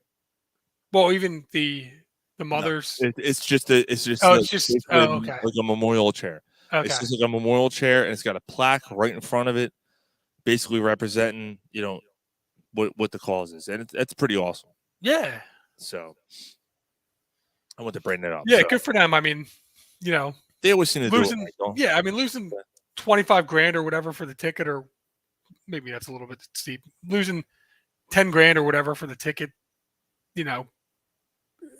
Well, even the mothers. It's just okay. Like a memorial chair. Okay. It's just like a memorial chair, and it's got a plaque right in front of it, basically representing what the cause is, and that's pretty awesome. Yeah. So I want to bring that up. Yeah, so. good for them. I mean, They always seem to losing. do it. Right, yeah, I mean, losing $25,000 or whatever for the ticket, or maybe that's a little bit steep. Losing $10,000 or whatever for the ticket,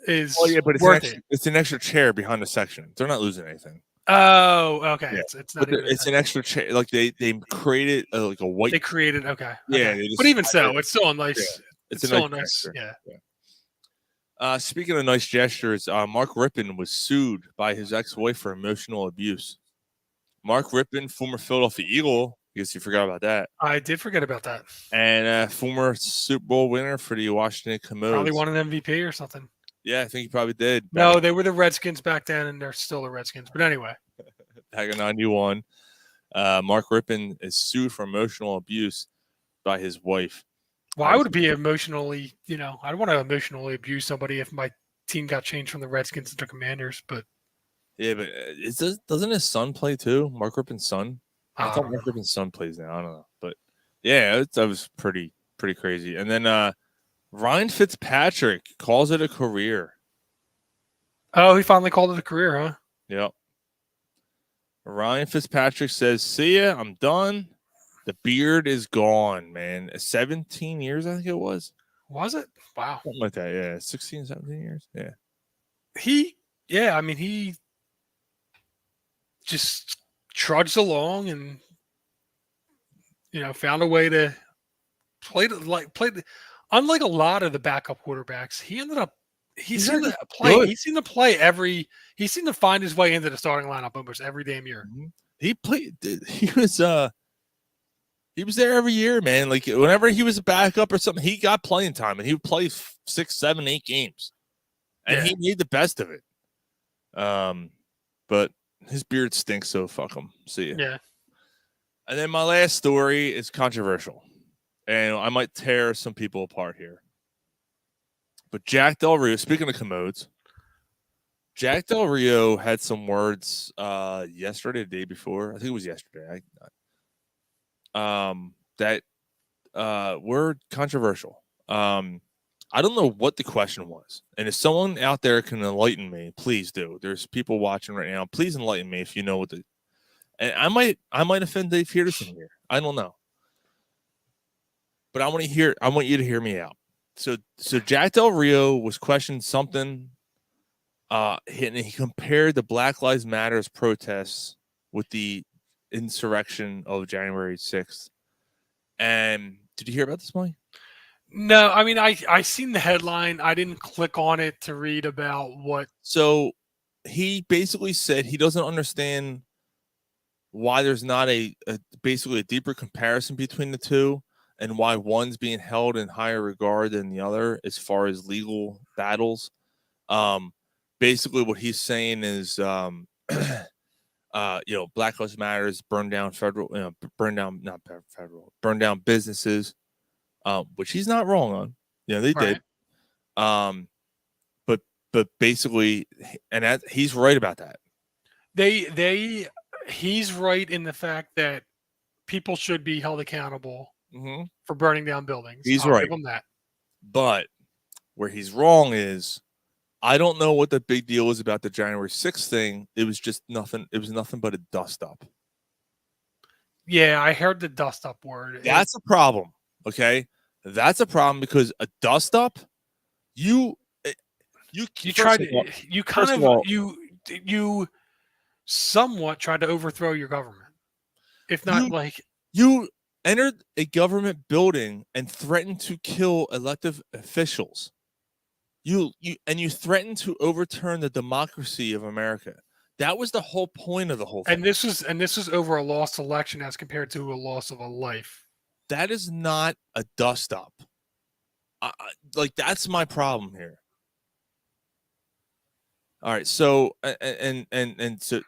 is but worth it. It's an extra chair behind the section. They're not losing anything. Oh, okay. Yeah. It's not. It's an extra chair. Like they created like a white. They created okay. Yeah, okay. But even so, it's still a nice. Yeah. It's still a nice. Yeah. Speaking of nice gestures, Mark Rippon was sued by his ex-wife for emotional abuse. Mark Rippon, former Philadelphia Eagle, I guess you forgot about that. I did forget about that. And former Super Bowl winner for the Washington Commodores. Probably won an MVP or something. Yeah, I think he probably did. No, they were the Redskins back then, and they're still the Redskins. But anyway. Back in 91, Mark Rippon is sued for emotional abuse by his wife. Well, I would be emotionally, I'd want to emotionally abuse somebody if my team got changed from the Redskins to the Commanders. But yeah, but doesn't his son play too? Mark Rippon's son? I thought Mark Rippon's son plays now. I don't know. But yeah, that was pretty crazy. And then Ryan Fitzpatrick calls it a career. Oh, he finally called it a career, huh? Yep. Ryan Fitzpatrick says, "See ya, I'm done. The beard is gone, man." 17 years, I think it was. Was it? Wow. Something like that, yeah. 16, 17 years. Yeah. He just trudged along and, found a way to play. Unlike a lot of the backup quarterbacks, he ended up, he seemed to find his way into the starting lineup almost every damn year. He was there every year, man. Like whenever he was a backup or something, he got playing time, and he would play 6, 7, 8 games, and he made the best of it. But his beard stinks, so fuck him. See ya. Yeah. And then my last story is controversial, and I might tear some people apart here. But Jack Del Rio, speaking of commodes, Jack Del Rio had some words yesterday, the day before. I think it was yesterday. That were controversial. I don't know what the question was. And if someone out there can enlighten me, please do. There's people watching right now. Please enlighten me if you know what and I might offend Dave Peterson here. I don't know. But I want you to hear me out. So Jack Del Rio was questioned something. And he compared the Black Lives Matters protests with the insurrection of January 6th. And did you hear about this, Mike? No, I mean, I seen the headline. I didn't click on it to read about what. So he basically said he doesn't understand why there's not basically a deeper comparison between the two, and why one's being held in higher regard than the other as far as legal battles. Basically what he's saying is, Black Lives Matters burn down burn down businesses, which he's not wrong on. They did. But basically, and he's right about that. He's right in the fact that people should be held accountable Mm-hmm. for burning down buildings. He's I'll right. give him that. But where he's wrong is, I don't know what the big deal is about the January 6th thing. It was just nothing. It was nothing but a dust up. Yeah, I heard the dust up word. That's a problem. Okay, that's a problem because a dust up, you tried you somewhat tried to overthrow your government, if not you entered a government building and threatened to kill elected officials. You threatened to overturn the democracy of America. That was the whole point of the whole thing. And this is over a lost election as compared to a loss of a life. That is not a dust up. That's my problem here. All right, so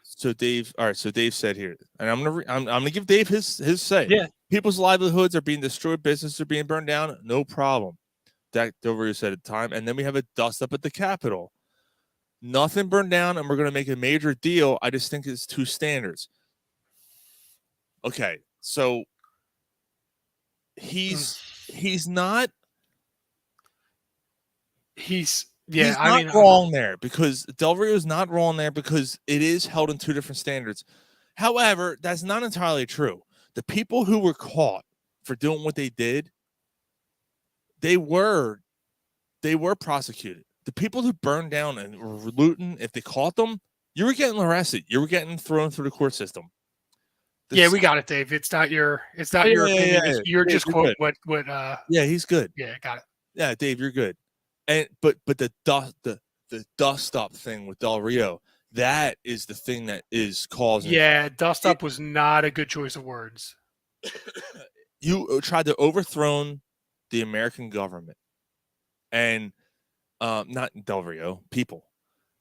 so Dave. All right, so Dave said here, and I'm gonna give Dave his say. Yeah, people's livelihoods are being destroyed, businesses are being burned down. No problem. That Dover said at the time, and then we have a dust up at the Capitol. Nothing burned down, and we're going to make a major deal. I just think it's two standards. Okay, so he's not wrong there, because Del Rio is not wrong there, because it is held in two different standards. However, that's not entirely true. The people who were caught for doing what they did, they were prosecuted. The people who burned down and were looting, if they caught them, you were getting arrested. You were getting thrown through the court system. We got it, Dave. It's not your opinion. Yeah. You're just quoting what Yeah, he's good. Yeah, got it. Yeah, Dave, you're good. And but the dust up thing with Del Rio, that is the thing that is causing. Yeah, dust up was not a good choice of words. You tried to overthrow the American government, and not Del Rio, people.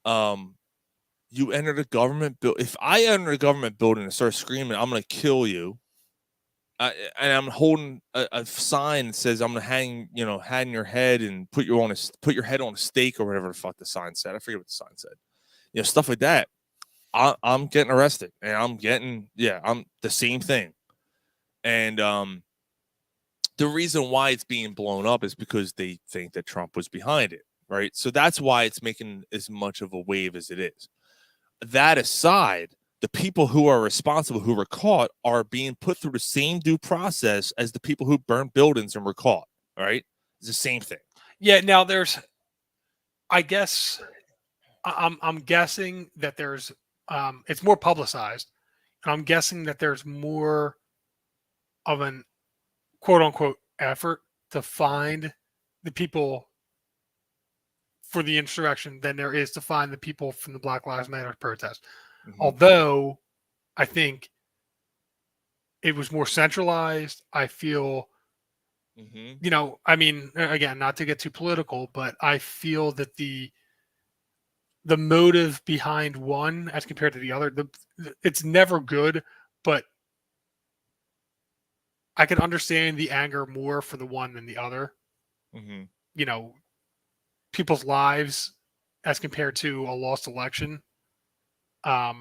You entered a government building. If I enter a government building and start screaming, I'm going to kill you, and I'm holding a sign that says I'm going to hang your head and put your head on a stake or whatever the fuck the sign said. I forget what the sign said. Stuff like that. I'm getting arrested, and I'm the same thing. And the reason why it's being blown up is because they think that Trump was behind it, right? So that's why it's making as much of a wave as it is. That aside, the people who are responsible, who were caught, are being put through the same due process as the people who burned buildings and were caught. All right, it's the same thing. Yeah. Now I'm guessing that there's it's more publicized, and I'm guessing that there's more of an quote unquote effort to find the people for the insurrection than there is to find the people from the Black Lives Matter protest. Mm-hmm. Although I think it was more centralized. I feel, I mean, again, not to get too political, but I feel that the motive behind one as compared to the other, it's never good, but I can understand the anger more for the one than the other. Mm-hmm. People's lives as compared to a lost election. I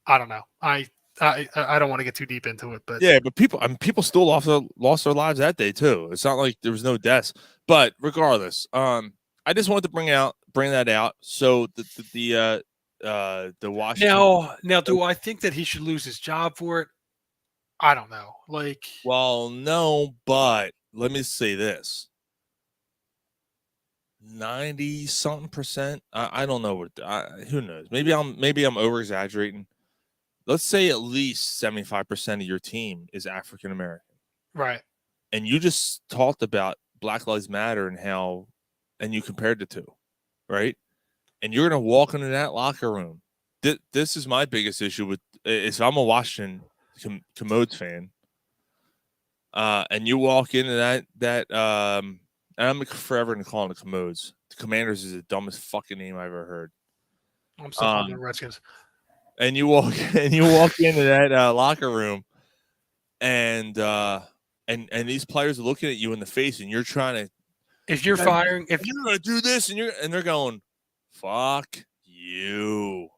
don't know. I don't want to get too deep into it, but but people still lost their lives that day too. It's not like there was no deaths, but regardless, I just wanted to bring that out. So the Washington. Now, do I think that he should lose his job for it? I don't know. Well, no, but let me say this. 90-something%. I don't know who knows. Maybe I'm over exaggerating. Let's say at least 75% of your team is African American. Right. And you just talked about Black Lives Matter and you compared the two, right? And you're going to walk into that locker room. This is my biggest issue with if I'm a Washington Commodes fan, and you walk into that and I'm forever going to call them the Commodes. The Commanders is the dumbest fucking name I've ever heard. I'm still calling them Redskins. And you walk into that locker room, and these players are looking at you in the face, and you're trying to. If you're firing, if you're going to do this, and they're going, fuck you.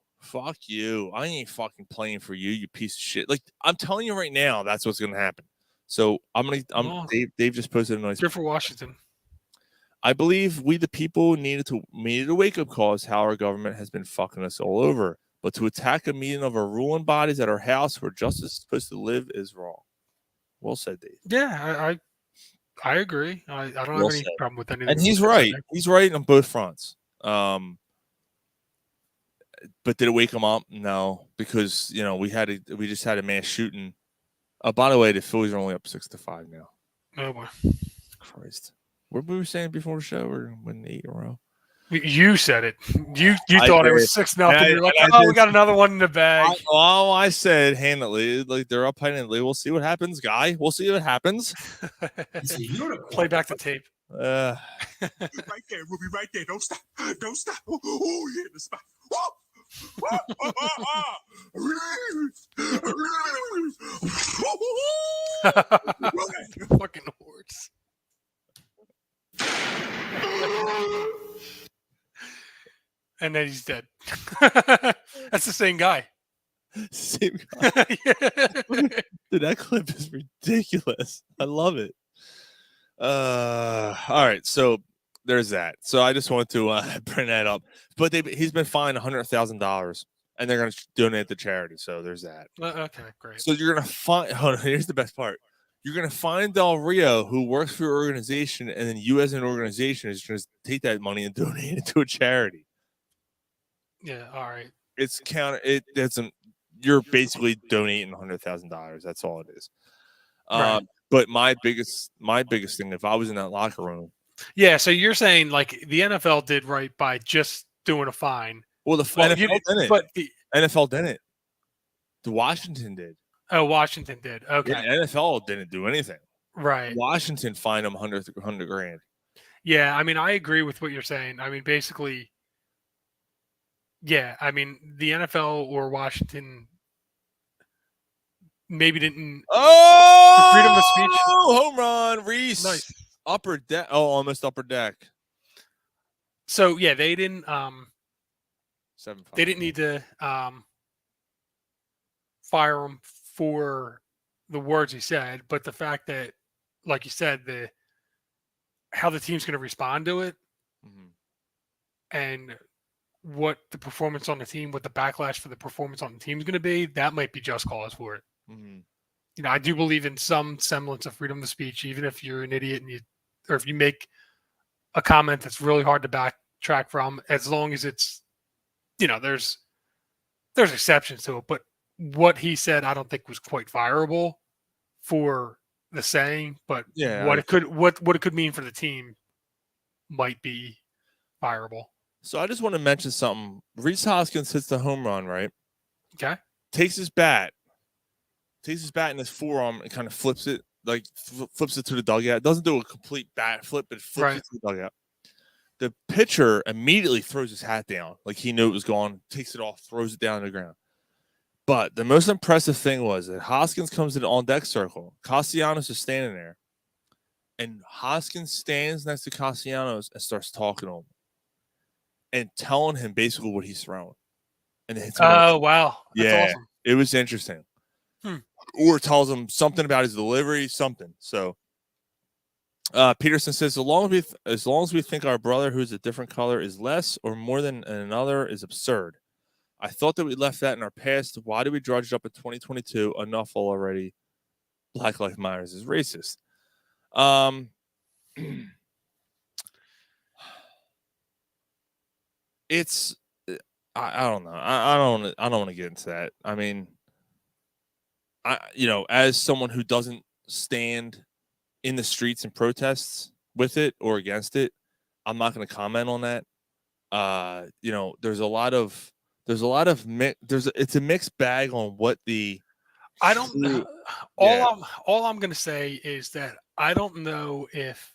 I ain't fucking playing for you, you piece of shit. Like, I'm telling you right now, that's what's going to happen. So Well, Dave just posted a nice. good for Washington. I believe we the people needed a wake up call as how our government has been fucking us all over. But to attack a meeting of our ruling bodies at our house where justice is supposed to live is wrong. Well said, Dave. Yeah, I agree. I don't Well have any said. problem with anything. And he he's said right. there. He's right on both fronts. But did it wake him up? No, because we just had a mass shooting. By the way, the Phillies are only up 6-5 now. Oh boy. Christ. What we were saying before the show, or when 8 in a row? You said it. You I thought it did. was 6-0. You're like, and I oh, we did. got another one in the bag. I said handily, like they're up handedly. We'll see what happens, guy. We'll see what happens. Play back the tape. Right there, Ruby, right there. Don't stop. Don't stop. Oh, you hit the spot. Fucking horse. And then he's dead. That's the same guy. Same guy. Dude, that clip is ridiculous. I love it. All right, so there's that. So I just wanted to bring that up. But he's been fined $100,000, and they're going to donate to charity. So there's that. Okay, great. So you're going to find. Hold on, here's the best part. You're going to find Del Rio, who works for your organization, and then you, as an organization, is going to take that money and donate it to a charity. Yeah. All right. It's counter. It doesn't. You're basically donating $100,000. That's all it is. Right. But my biggest thing, if I was in that locker room. Yeah. So you're saying like the NFL did right by just doing a fine. Well, the NFL didn't. But NFL didn't. The Washington did. Oh, Washington did. Okay. Yeah, NFL didn't do anything. Right. Washington fined them $100 grand. Yeah. I mean, I agree with what you're saying. I mean, basically, yeah. I mean, the NFL or Washington maybe didn't. Oh, freedom of speech. Home run, Reese. Nice. Upper deck. Oh, almost upper deck. So yeah, they didn't. 7-5. They didn't need to fire him for the words he said, but the fact that, like you said, how the team's going to respond to it, and what the performance on the team, what the backlash for the performance on the team is going to be, that might be just cause for it. I do believe in some semblance of freedom of speech, even if you're an idiot or if you make a comment that's really hard to backtrack from, as long as it's, there's exceptions to it. But what he said, I don't think was quite fireable for the saying, but what it could mean for the team might be fireable. So I just want to mention something. Reese Hoskins hits the home run, right? Okay. Takes his bat in his forearm and kind of flips it, like flips it to the dugout. Doesn't do a complete bat flip, but flips it to the dugout. The pitcher immediately throws his hat down, like he knew it was gone, takes it off, throws it down to the ground. But the most impressive thing was that Hoskins comes to the on-deck circle. Castellanos is standing there, and Hoskins stands next to Castellanos and starts talking to him and telling him basically what he's throwing. And then oh, wow. That's awesome. It was interesting. Or tells him something about his delivery, something. So Peterson says, as long as we think our brother who's a different color is less or more than another is absurd. I thought that we left that in our past. Why do we drudge it up in 2022? Enough already. Black Lives Matter is racist. It's I don't know. I don't want to get into that. I mean, as someone who doesn't stand in the streets and protests with it or against it, I'm not going to comment on that. It's a mixed bag on what the I don't know. All I'm going to say is that I don't know if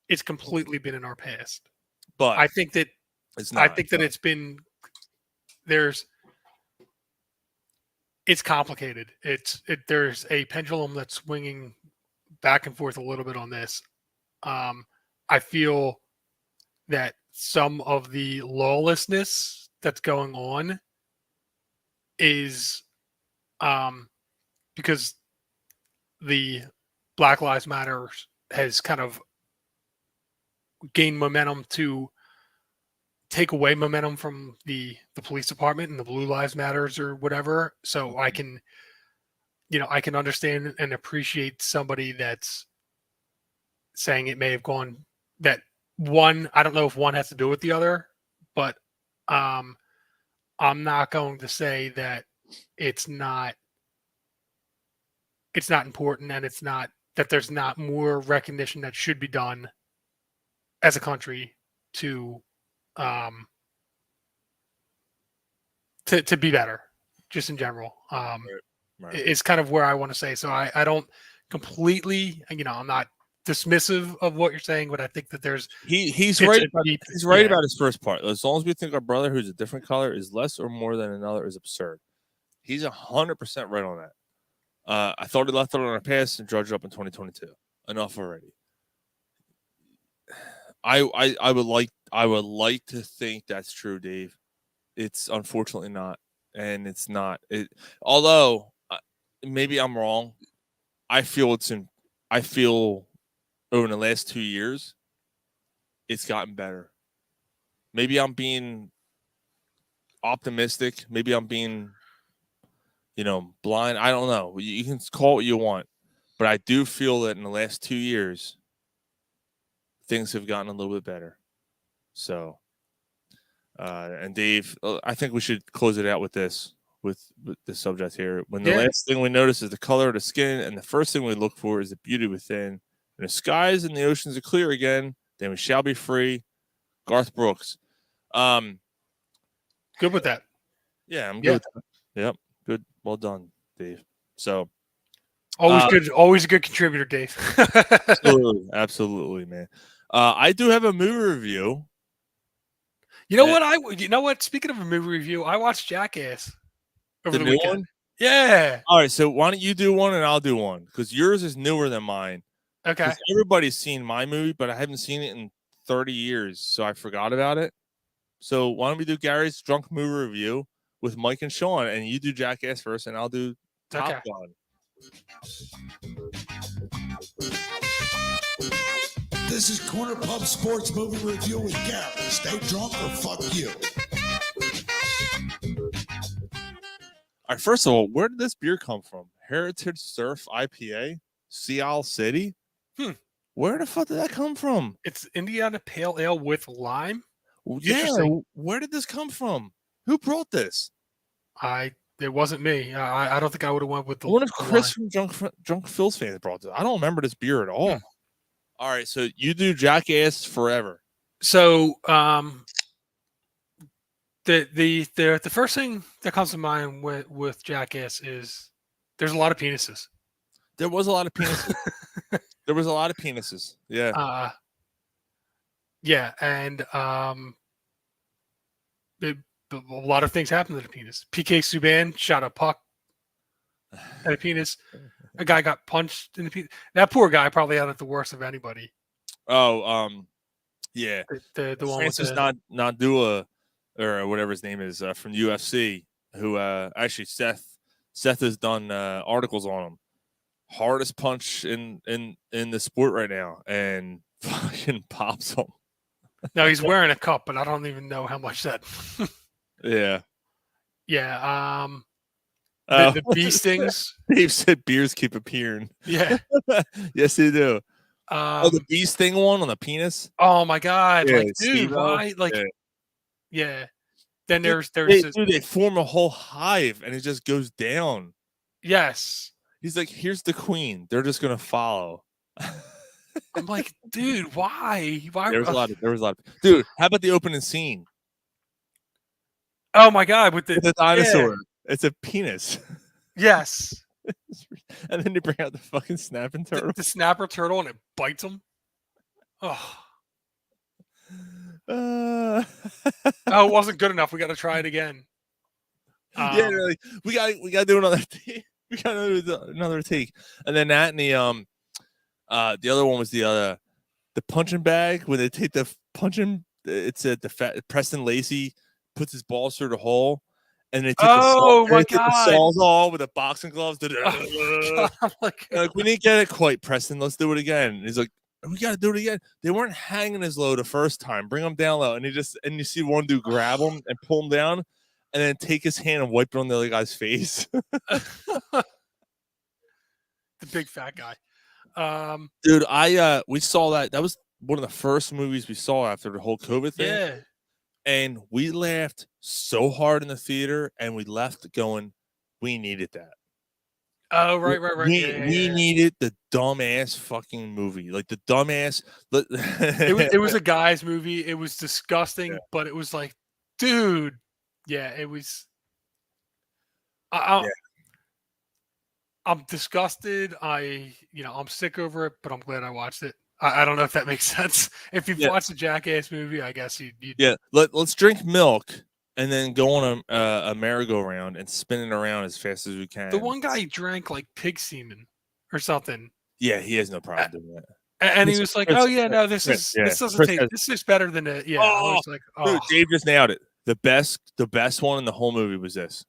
it's completely been in our past, but I think that it's not. I think that it's been it's complicated. There's a pendulum that's swinging back and forth a little bit on this. I feel that some of the lawlessness that's going on is because the Black Lives Matter has kind of gained momentum to take away momentum from the police department and the Blue Lives Matters or whatever. So I can, I can understand and appreciate somebody that's saying it may have gone that one. I don't know if one has to do with the other, but I'm not going to say that it's not important, and it's not that there's not more recognition that should be done as a country to to be better, just in general. Right. Is kind of where I want to say. So I don't completely, I'm not dismissive of what you're saying, but I think that He's it's right a about, deep- he's right yeah. about his first part. As long as we think our brother who's a different color is less or more than another is absurd. He's 100% right on that. I thought he left it on our pass and drudged up in 2022. Enough already. I would like to think that's true, Dave. It's unfortunately not, and it's not. Although maybe I'm wrong. I feel over the last 2 years, it's gotten better. Maybe I'm being optimistic. Maybe I'm being, blind. I don't know. You can call it what you want, but I do feel that in the last 2 years, things have gotten a little bit better. So, and Dave, I think we should close it out with this, with the subject here. When the last thing we notice is the color of the skin, and the first thing we look for is the beauty within. When the skies and the oceans are clear again, then we shall be free. Garth Brooks. Good with that. Yeah, I'm good. With that. Yep, good. Well done, Dave. So always a good contributor, Dave. absolutely, man. I do have a movie review. You know what? Speaking of a movie review, I watched Jackass over the new weekend. one? Yeah. All right, so why don't you do one and I'll do one, because yours is newer than mine. Okay. Everybody's seen my movie, but I haven't seen it in 30 years, so I forgot about it. So why don't we do Gary's drunk movie review with Mike and Sean, and you do Jackass first, and I'll do Top Gun. This is Corner Pub Sports Movie Review with Gary. Stay drunk or fuck you. All right, first of all, where did this beer come from? Heritage Surf IPA, Seal City. Where the fuck did that come from? It's Indiana Pale Ale with lime. Yeah, where did this come from? Who brought this? It wasn't me. I don't think I would have went with the. What if Chris from Drunk Phil's fans brought this? I don't remember this beer at all. All right, so you do Jackass forever. So the first thing that comes to mind with Jackass is there's a lot of penises. There was a lot of penises. There was a lot of penises. Yeah. Yeah, and a lot of things happened to the penis. PK Subban shot a puck at a penis. A guy got punched in the penis. That poor guy probably had it the worst of anybody. Oh, yeah. The one Francis with Nandua, or whatever his name is, from UFC, who actually Seth has done articles on him. Hardest punch in the sport right now, and fucking pops him. No, he's wearing a cup, but I don't even know how much that. Yeah. Yeah. The bee stings. Dave said beers keep appearing. Yeah. Yes, they do. The bee sting one on the penis. Oh my god! Yeah, like, dude, Steve-O. why? Like, yeah. Then there's they form a whole hive, and it just goes down. Yes. He's like, here's the queen. They're just gonna follow. I'm like, dude, why? There was a lot of. Dude, how about the opening scene? Oh my god, with the dinosaur. Yeah. It's a penis. Yes. And then you bring out the fucking snapping turtle. The snapper turtle, and it bites him. Oh. Oh, it wasn't good enough. We got to try it again. Yeah, like, we got to do another take. We got to do another take. And then that, and the other one was the punching bag, when they take the punching. It's the Preston Lacey puts his balls through the hole, and they take Oh my the God. Sawzall with the boxing gloves. Oh, God, Like, we didn't get it quite, Preston. Let's do it again. And he's like, we got to do it again. They weren't hanging as low the first time. Bring him down low. And you see one dude grab him and pull him down, and then take his hand and wipe it on the other guy's face. The big fat guy. Dude, we saw that. That was one of the first movies we saw after the whole COVID thing. Yeah. And we laughed so hard in the theater, and we left going, we needed that. Oh, right. We needed the dumbass fucking movie, like the dumbass. It was a guy's movie. It was disgusting, but it was like, dude, yeah, it was. I'm disgusted. I'm sick over it, but I'm glad I watched it. I don't know if that makes sense. If you've watched a Jackass movie, I guess you. Yeah, let's drink milk and then go on a merry-go-round and spin it around as fast as we can. The one guy drank like pig semen or something. Yeah, he has no problem doing that. And he was like, "Oh yeah, no, this doesn't taste. This is better than it." Yeah, I was like, "Oh, dude, Dave just nailed it. The best one in the whole movie was this: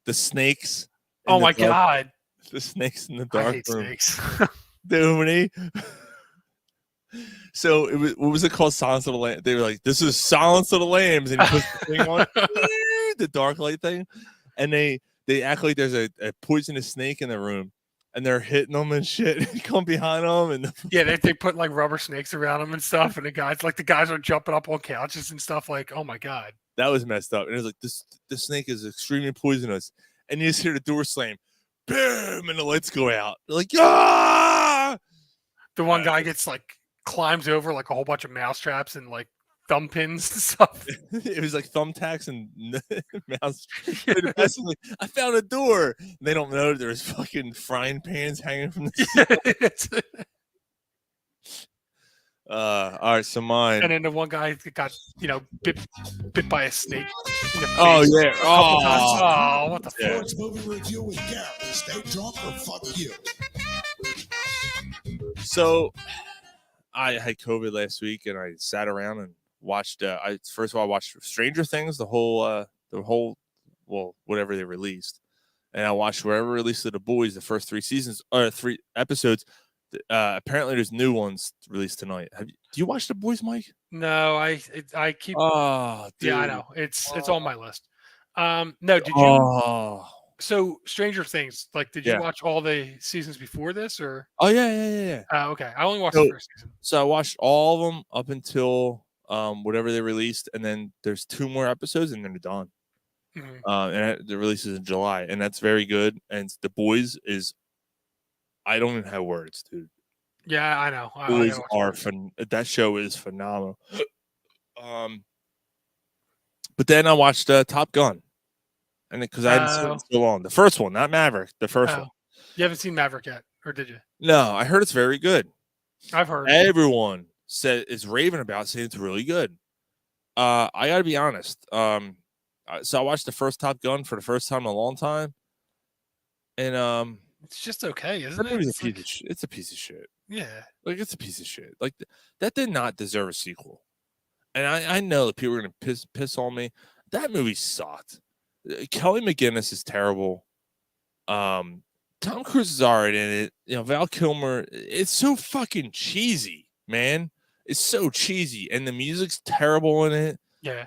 the snakes. Oh my God, the snakes in the dark I hate room. snakes." Dude, so what was it called? Silence of the Lambs. They were like, "This is Silence of the Lambs," and he puts the thing on the dark light thing, and they act like there's a poisonous snake in the room, and they're hitting them and shit. And come behind them, and they put like rubber snakes around them and stuff, and the guys are jumping up on couches and stuff. Like, oh my God, that was messed up. And it was like this snake is extremely poisonous, and you just hear the door slam, boom, and the lights go out. They're like, ah! The one guy gets like climbs over like a whole bunch of mouse traps and like thumb pins and stuff. It was like thumbtacks and mouse. Like, I found a door. And they don't know there's fucking frying pans hanging from the all right, so mine. And then the one guy got bit by a snake. In the face oh yeah. Oh, what the fuck? Sports movie review with Gary. Stay drunk or fuck you. So I had COVID last week, and I sat around and watched. First of all, I watched Stranger Things, the whole, whatever they released, and I watched wherever released of The Boys, the first 3 episodes. Apparently, there's new ones released tonight. Do you watch The Boys, Mike? No, I keep. Oh, dude. Yeah, I know it's on my list. No, did you? So Stranger Things, like, did you watch all the seasons before this, or? Oh yeah. Okay, I only watched the first season. So I watched all of them up until whatever they released, and then there's 2 more episodes, and then they're done. Mm-hmm. And the release is in July, and that's very good. And The Boys is, I don't even have words, dude. Yeah, I know. Boys are that show is phenomenal. But then I watched Top Gun. And because I hadn't seen it so long. The first one, not Maverick. The first one. You haven't seen Maverick yet, or did you? No, I heard it's very good. I've heard. Everyone is raving about, saying it's really good. I gotta be honest. So I watched the first Top Gun for the first time in a long time, and it's just okay, isn't it? It's a piece of shit. Yeah, like it's a piece of shit. Like that did not deserve a sequel. And I know that people are gonna piss on me. That movie sucked. Kelly McGinnis is terrible. Tom Cruise is alright in it. Val Kilmer. It's so fucking cheesy, man. It's so cheesy, and the music's terrible in it. Yeah.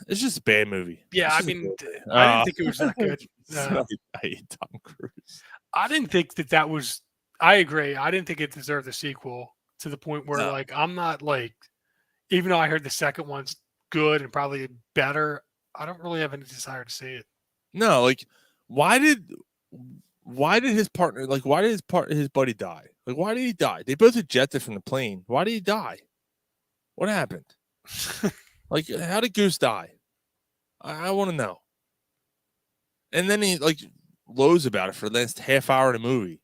It's just a bad movie. Yeah, I mean, I didn't think it was that good. I hate Tom Cruise. I didn't think that was. I agree. I didn't think it deserved a sequel to the point where, like, I'm not like, even though I heard the second one's good and probably better, I don't really have any desire to see it. No, like, why did his partner, like, why did his buddy die? Like, why did he die? They both ejected from the plane. Why did he die? What happened? Like, how did Goose die? I want to know. And then he, like, lows about it for the last half hour of the movie.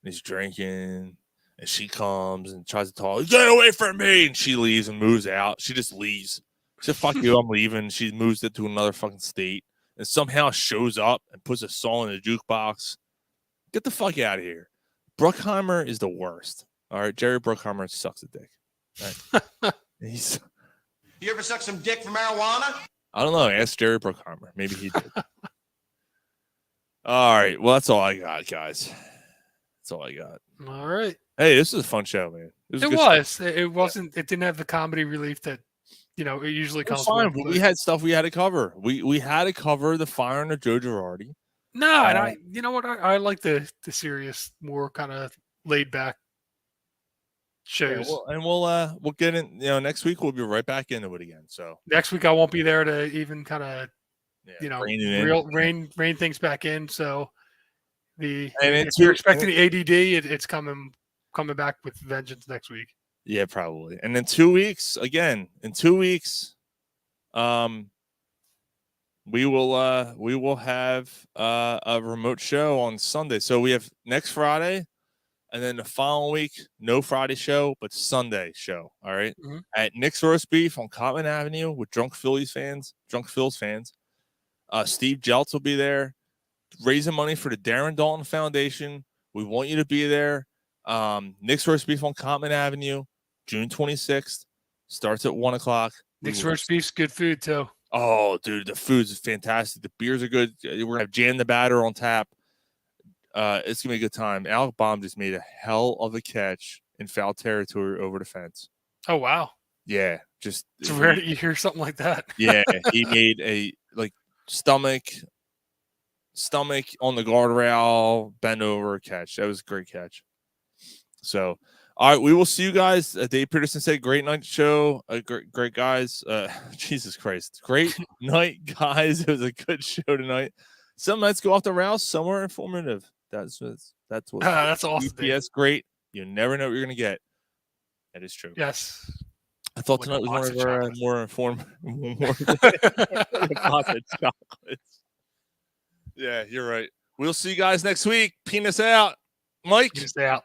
And he's drinking, and she comes and tries to talk. Get away from me! And she leaves and moves out. She just leaves. She said, fuck you, I'm leaving. She moves it to another fucking state and somehow shows up and puts a song in the jukebox. Get the fuck out of here. Bruckheimer is the worst. All right, Jerry Bruckheimer sucks a dick. Right? You ever suck some dick for marijuana? I don't know. Ask Jerry Bruckheimer. Maybe he did. All right. Well, that's all I got, guys. That's all I got. All right. Hey, this is a fun show, man. It a good was. show. It wasn't. It didn't have the comedy relief that it usually It was comes fine, with. but we had stuff we had to cover. We had to cover the firing of Joe Girardi. No, and you know what? I like the serious, more kind of laid back shows. Yeah, we'll get in. Next week we'll be right back into it again. So next week I won't be there to even kind of rein things back in. So if you're expecting the ADD, it's coming back with vengeance next week. Yeah, probably. And in 2 weeks, again, we will have a remote show on Sunday. So we have next Friday, and then the following week, no Friday show, but Sunday show. All right, at Nick's Roast Beef on Cotman Avenue with Drunk Phillies fans. Steve Jeltz will be there, raising money for the Darren Dalton Foundation. We want you to be there. Nick's Roast Beef on Cotman Avenue, June 26th. Starts at 1:00. Nick's Roast Beef's good food too. Oh, dude, the food's fantastic. The beers are good. We're gonna have Jam the Batter on tap. It's gonna be a good time. Alec Baum just made a hell of a catch in foul territory over the fence. Oh wow! Yeah, just it's rare that you hear something like that. Yeah, he made a stomach on the guardrail, bend over catch. That was a great catch. So, all right, we will see you guys. Dave Peterson said, "Great night show, great guys." Jesus Christ, great night, guys. It was a good show tonight. Some nights go off the rails, some are informative. That's what. That's awesome. Yes, great. You never know what you're gonna get. That is true. Yes. I thought tonight was one of our more informative. Chocolates. Yeah, you're right. We'll see you guys next week. Penis out. Mike. Penis out.